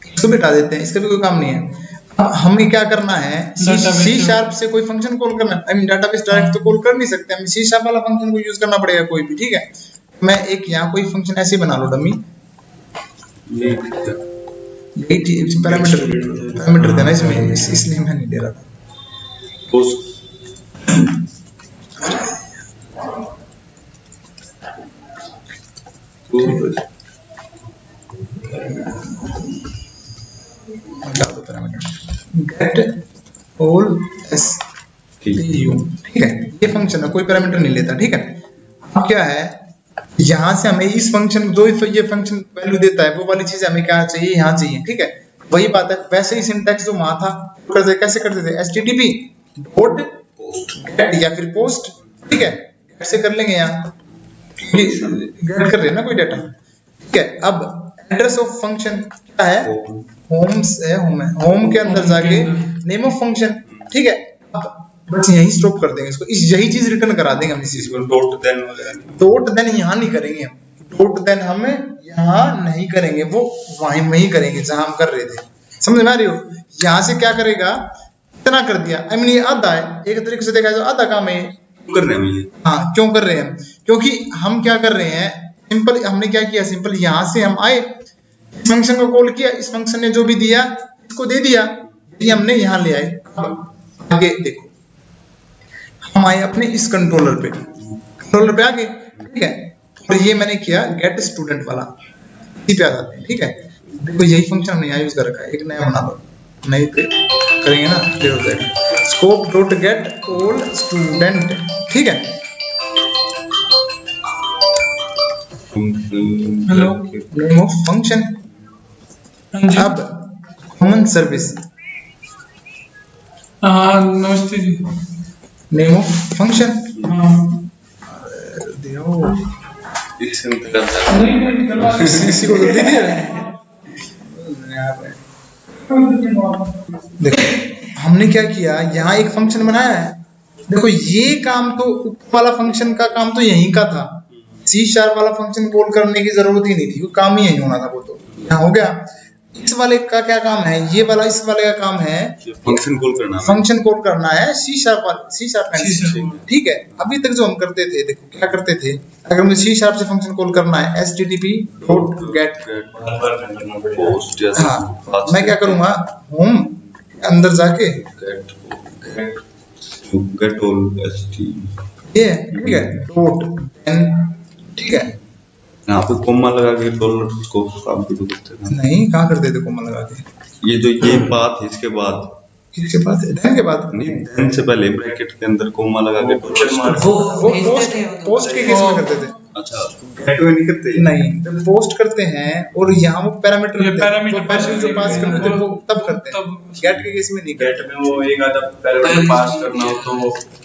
इसको भी हटा देते हैं, इसका भी कोई काम नहीं है। हमें क्या करना है, C# से कोई फंक्शन कॉल करना है, आई मीन डाटाबेस डायरेक्ट तो कॉल कर नहीं सकते, हमें C# वाला फंक्शन को यूज करना पड़ेगा कोई भी, ठीक है। मैं एक यहाँ कोई फंक्शन ऐसे बना लो डमी, पैरामीटर देना इसमें, इसलिए मैं नहीं दे रहा था। गेट ऑल STU, ठीक है, ये फंक्शन है, कोई पैरामीटर नहीं लेता, ठीक है। अब क्या है, यहाँ से हमें इस फंक्शन, जो ये फंक्शन वैल्यू देता है, वो वाली चीज हमें क्या चाहिए, यहाँ चाहिए, ठीक है। वही बात है, वैसे ही सिंटैक्स जो वहां था करते, कैसे करते थे, HTTP डॉट गेट या फिर पोस्ट, ठीक है, कैसे कर लेंगे, यहाँ गेट कर रहे हैं ना कोई डाटा, ठीक है। अब एड्रेस ऑफ फंक्शन क्या है, होम है, होम के अंदर जाके नेम ऑफ फंक्शन, ठीक है। अब बस यही स्टॉप कर देंगे इसको, यही चीज रिटर्न करा देंगे हम इस चीज को, डॉट देन यहाँ नहीं करेंगे हम, डॉट देन हम यहाँ नहीं करेंगे, वो वहीं करेंगे जहां हम कर रहे थे, समझ में आ रही हो। यहाँ से क्या करेगा, इतना कर दिया, आई मीन ये आधा है, एक तरीके से देखा जाए आधा काम है कर रहे हैं, हाँ क्यों कर रहे हैं, क्योंकि हम क्या कर रहे हैं, सिंपल हमने क्या किया, सिंपल यहाँ से हम आए, इस फंक्शन को कॉल किया, इस फंक्शन ने जो भी दिया इसको दे दिया, ये हमने यहाँ ले आए। अब आगे देखो, हम आए अपने इस कंट्रोलर पे आगे, ठीक है, और ये मैंने किया गेट स्टूडेंट वाला, इसी पे आ जाते हैं, ठीक है। देखो यही फंक्शन हमने यहाँ यूज कर रखा है, एक नया बना लो, नहीं करेंगे ना, क्लियर हो जाएगा। Scope dot get all student, ठीक है, हेलो, नेम ऑफ फंक्शन, अब कॉमन सर्विस, नमस्ते जी, नेम ऑफ फंक्शन, इसी को तो दे दिया। देखो हमने क्या किया, यहाँ एक फंक्शन बनाया है, देखो ये काम तो ऊपर वाला फंक्शन का काम तो यहीं का था, C# वाला फंक्शन कॉल करने की जरूरत ही नहीं थी, वो काम ही यही होना था, वो तो यहाँ हो गया। इस वाले का क्या काम है, ये वाला इस वाले का काम है फंक्शन कॉल करना, C# ठीक है। अभी तक जो हम करते थे, देखो क्या करते थे, अगर मुझे C# से फंक्शन कॉल करना है, HTTP डॉट गेट, हाँ मैं क्या करूंगा, होम अंदर जाके गेट ऑल STU, ये ठीक है, डॉट देन, ठीक है, यहाँ पे कोमा लगा के डॉलर को काम भी तो करते थे, नहीं कहाँ करते थे कोमा लगा के, ये जो ये बात है, इसके बाद देन के बाद नहीं, देन से पहले ब्रैकेट के अंदर कोमा लगा के वो पोस्ट के केस में करते थे। अच्छा, गेट में नहीं करते, नहीं जब पोस्ट करते हैं और यहाँ वो पैरामीटर जो पास करते थे वो तब करते हैं, गेट के केस में नहीं करते। गेट में वो एक आधा पैरामीटर पास करना हो तो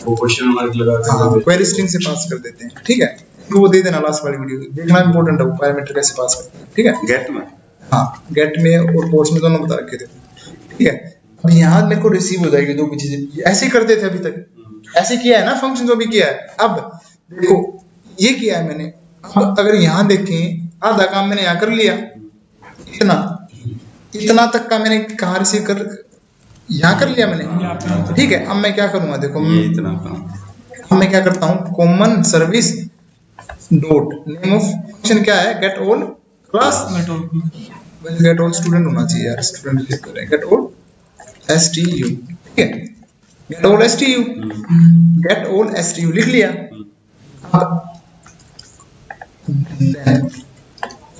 वो क्वेश्चन मार्क लगा के क्वेरी स्ट्रिंग से पास कर देते हैं, ठीक है, तो वो दे देना, लास्ट वाली वीडियो देखना, इंपॉर्टेंट है वो पैरामीटर कैसे पास करते हैं, ठीक है, गेट में, हाँ गेट में और पोस्ट में दोनों बता रखे थे, ठीक है। अब यहाँ मेरे को रिसीव हो जाएगी दो भी चीजें, ऐसे ही करते थे अभी तक, ऐसे किया है ना फंक्शन जो भी किया है। अब देखो ये किया है मैंने, अब अगर यहाँ देखें आधा काम मैंने यहाँ कर लिया, इतना तक का मैंने कहाँ रिसीव कर, यहाँ कर लिया मैंने, ठीक है। अब मैं क्या करूंगा, देखो इतना काम, अब मैं क्या करता हूँ, common service dot name of function क्या है, get all class, get all student होना चाहिए यार, स्टूडेंट लिख करें, गेट ऑल STU, ठीक है, get all STU, get all STU लिख लिया।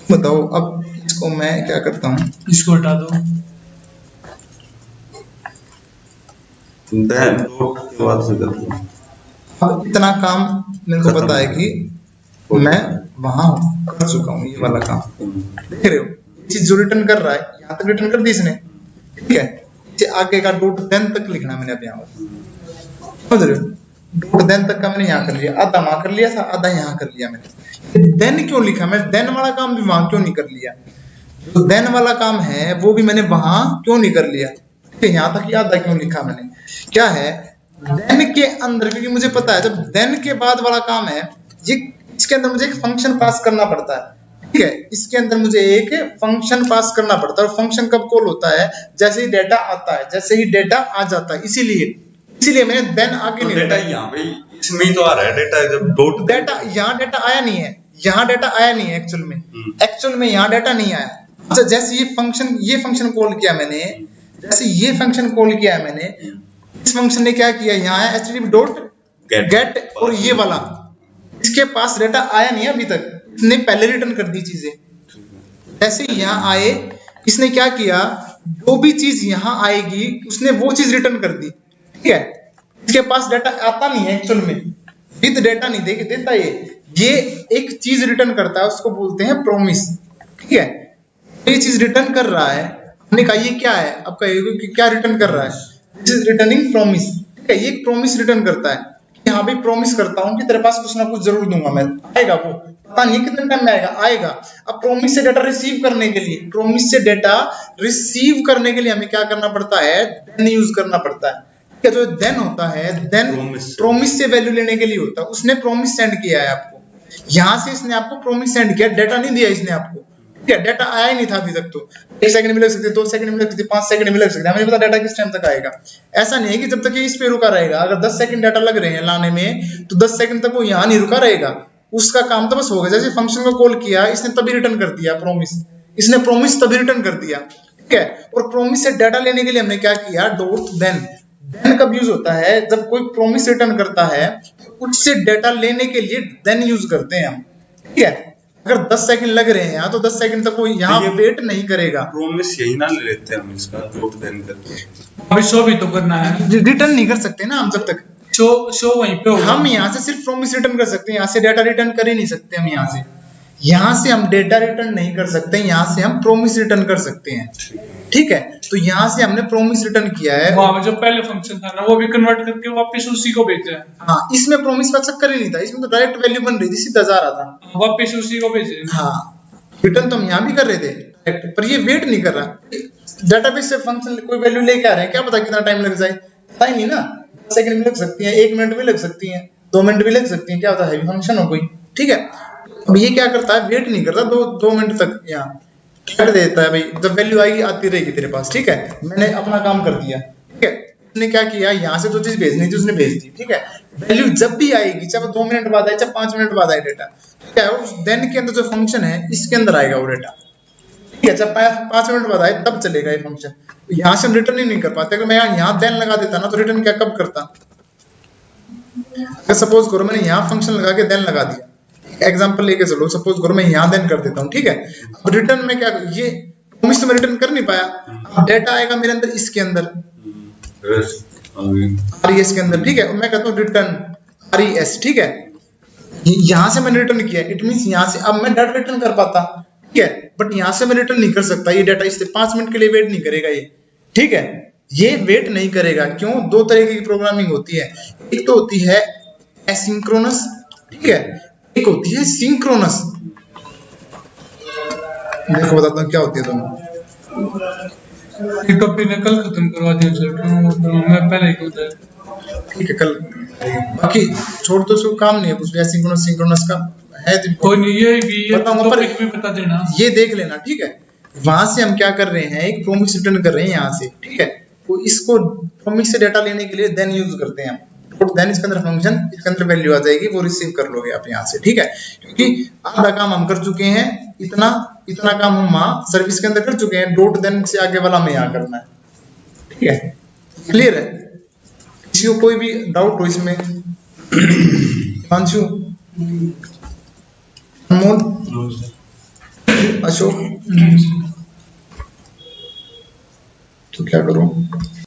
बताओ अब इसको मैं क्या करता हूँ, इसको हटा दो। देन डॉट के बाद से करते हैं। अब इतना काम मेरे को पता है कि मैं वहां कर चुका हूँ ये वाला काम। देख रहे हो ये चीज जो रिटर्न कर रहा है, यहाँ तक रिटर्न कर दी इसने, ठीक है। इसे आगे का डॉट देन तक लिखना मैंने अब यहाँ पर, समझ रहे हो। डॉट देन तक का मैंने यहाँ कर लिया, आधा वहां कर लिया था, आधा यहाँ कर लिया मैंने। देन क्यों लिखा मैं, देन वाला काम भी वहां क्यों नहीं कर लिया, जो देन वाला काम है वो भी मैंने वहां क्यों नहीं कर लिया, ठीक है। यहाँ तक आधा क्यों लिखा मैंने, क्या है देन के अंदर, क्योंकि मुझे पता है जब देन के बाद वाला काम है ये, इसके अंदर मुझे एक फंक्शन पास करना पड़ता है, ठीक है। इसके अंदर मुझे एक फंक्शन पास करना पड़ता है, और फंक्शन कब कॉल होता है, जैसे ही डेटा आता है, जैसे ही डेटा आ जाता है। इसीलिए मैंने देन आगे तो नहीं डेटा लिखा। यहाँ पे इसमें ही तो आ रहा है डेटा, जब डॉट डेटा यहाँ डेटा आया नहीं है, यहाँ डेटा आया नहीं है एक्चुअल में यहाँ डेटा नहीं आया। अच्छा जैसे ये फंक्शन कॉल किया मैंने, जैसे ये फंक्शन कॉल किया है मैंने, इस फंक्शन ने क्या किया, यहाँ आया http डॉट गेट, और ये वाला इसके पास डेटा आया नहीं है अभी तक, इसने पहले रिटर्न कर दी चीजें। जैसे ही यहाँ आए इसने क्या किया, जो भी चीज यहाँ आएगी उसने वो चीज रिटर्न कर दी, ठीक है। इसके पास डेटा आता नहीं है एक्चुअल में, विद डेटा नहीं देता ये एक चीज रिटर्न करता है, उसको बोलते हैं प्रॉमिस, ठीक है। ये चीज रिटर्न कर रहा है, हमने कहा ये क्या है, अब कहिए कि क्या रिटर्न कर रहा है, दिस इज रिटर्निंग प्रॉमिस, ठीक है। ये एक प्रॉमिस रिटर्न करता है, यहाँ भी प्रॉमिस करता हूँ कि तेरे पास कुछ ना कुछ जरूर दूंगा मैं, आएगा वो, पता नहीं कितने टाइम में आएगा। अब प्रॉमिस से डेटा रिसीव करने के लिए हमें क्या करना पड़ता है, देन यूज करना पड़ता है, ठीक है। जो देन होता है, देन प्रॉमिस से वैल्यू लेने के लिए होता है। उसने प्रॉमिस सेंड किया है आपको, यहाँ से इसने आपको प्रॉमिस सेंड किया, डेटा नहीं दिया इसने आपको, ठीक है। डेटा आया ही नहीं था अभी तक, तो 1 सेकंड में लग सकते, 2 सेकंड में लग सकते, 5 सेकंड में लग सकते, हमें नहीं पता डेटा किस टाइम तक आएगा। ऐसा नहीं है कि जब तक ये इस पे रुका रहेगा, अगर 10 सेकंड डेटा लग रहे हैं लाने में तो 10 सेकंड तक वो यहाँ नहीं रुका रहेगा, उसका काम तो बस हो गया। जैसे फंक्शन को कॉल किया इसने तभी रिटर्न कर दिया प्रॉमिस, इसने प्रॉमिस तभी रिटर्न कर दिया, ठीक है। और प्रॉमिस से डेटा लेने के लिए हमने क्या किया, डॉट देन। देन कब यूज होता है, जब कोई प्रॉमिस रिटर्न करता है उससे डेटा लेने के लिए देन यूज करते हैं हम, ठीक है। अगर 10 सेकंड लग रहे हैं तो 10 सेकंड तक वो यहाँ वेट नहीं करेगा। प्रॉमिस यही ना ले लेते हैं हम इसका, डॉट देन करके। अभी शो भी तो करना है, रिटर्न नहीं कर सकते ना हम, जब तक शो वहीं पे होगा। हम यहाँ से सिर्फ प्रॉमिस रिटर्न कर सकते हैं, यहाँ से डेटा रिटर्न कर ही नहीं सकते हम। यहाँ से हम डेटा रिटर्न नहीं कर सकते, यहाँ से हम प्रॉमिस रिटर्न कर सकते हैं, ठीक है। तो यहाँ से हमने प्रॉमिस रिटर्न किया है, वहाँ जो पहले फंक्शन था ना वो भी कन्वर्ट करके वापस उसी को भेजा है। हाँ इसमें प्रॉमिस का चक्कर ही नहीं था, इसमें तो डायरेक्ट वैल्यू बन रही थी, सीधा जा रहा था, वापस उसी को भेजे। हाँ रिटर्न तो हम यहाँ भी कर रहे थे डायरेक्ट, पर ये वेट नहीं कर रहा। डेटाबेस से फंक्शन कोई वैल्यू लेके आ रहे हैं, क्या पता कितना टाइम लग जाए, पता ही नहीं ना। 10 सेकंड में लग सकती है, 1 मिनट भी लग सकती है, 2 मिनट भी लग सकती है, क्या होता है फंक्शन हो कोई, ठीक है। अब ये क्या करता है, वेट नहीं करता 2 मिनट तक, यहाँ कर देता है भाई जब वैल्यू आएगी आती रहेगी तेरे पास, ठीक है। मैंने अपना काम कर दिया, ठीक है। उसने क्या किया, यहाँ से जो चीज भेजनी थी उसने भेज दी, ठीक है। वैल्यू जब भी आएगी, चाहे 2 मिनट बाद आए चाहे 5 मिनट बाद आए डेटा, ठीक है, उस देन के अंदर जो फंक्शन है इसके अंदर आएगा वो डेटा, ठीक है। जब 5 मिनट बाद आए तब चलेगा ये फंक्शन। यहाँ से हम रिटर्न ही नहीं कर पाते। अगर मैं यहाँ देन लगा देता ना तो रिटर्न क्या कब करता। सपोज करो मैंने यहाँ फंक्शन लगा के देन लगा दिया, एग्जांपल लेके चलो, सपोज करो मैं यहाँ देन कर देता हूँ, ठीक है। अब रिटर्न में क्या, ये प्रॉमिस तो मैं रिटर्न कर नहीं पाया, अब डेटा आएगा मेरे अंदर इसके अंदर RES के अंदर, ठीक है। मैं कहता हूँ रिटर्न RES, ठीक है। यहाँ से मैंने रिटर्न किया, इट मींस यहाँ से अब मैं डाटा रिटर्न कर पाता, ठीक है। बट यहाँ से मैं रिटर्न नहीं कर सकता, ये डाटा इससे 5 मिनट के लिए वेट नहीं करेगा ये, ठीक है। ये वेट नहीं करेगा, क्यों, 2 तरह की प्रोग्रामिंग होती है, एक तो होती है एसिंक्रोनस, ठीक है, एक होती है सिंक्रोनस। देखो बताता हूँ क्या होती है दोनों। एक टॉपिक ने कल खत्म करवा दिया सर, मैं पहले ही कहता, ठीक है कल, बाकी छोड़ तो उसको काम नहीं है कुछ भी, एसिंक्रोनस सिंक्रोनस का है तो कोई नहीं, ये बताऊंगा, पर टॉपिक भी बता देना, ये देख लेना, ठीक है। वहां से हम क्या कर रहे हैं, एक प्रॉमिस रिटर्न कर रहे हैं यहाँ से, ठीक है। तो इसको प्रॉमिस से डेटा लेने के लिए देन यूज करते हैं हम, तो देन इसके अंदर फंक्शन, इसके अंदर वैल्यू आ जाएगी, वो रिसीव कर लोगे आप यहाँ से, ठीक है। क्योंकि आधा काम हम कर चुके हैं, इतना काम हम वहाँ सर्विस के अंदर कर चुके हैं, डॉट देन से आगे वाला हमें यहाँ करना है, ठीक है। क्लियर है, किसी को कोई भी डाउट हो इसमें? अंशु, अनमोल, अशोक, नहीं सर। तो क्या करूं?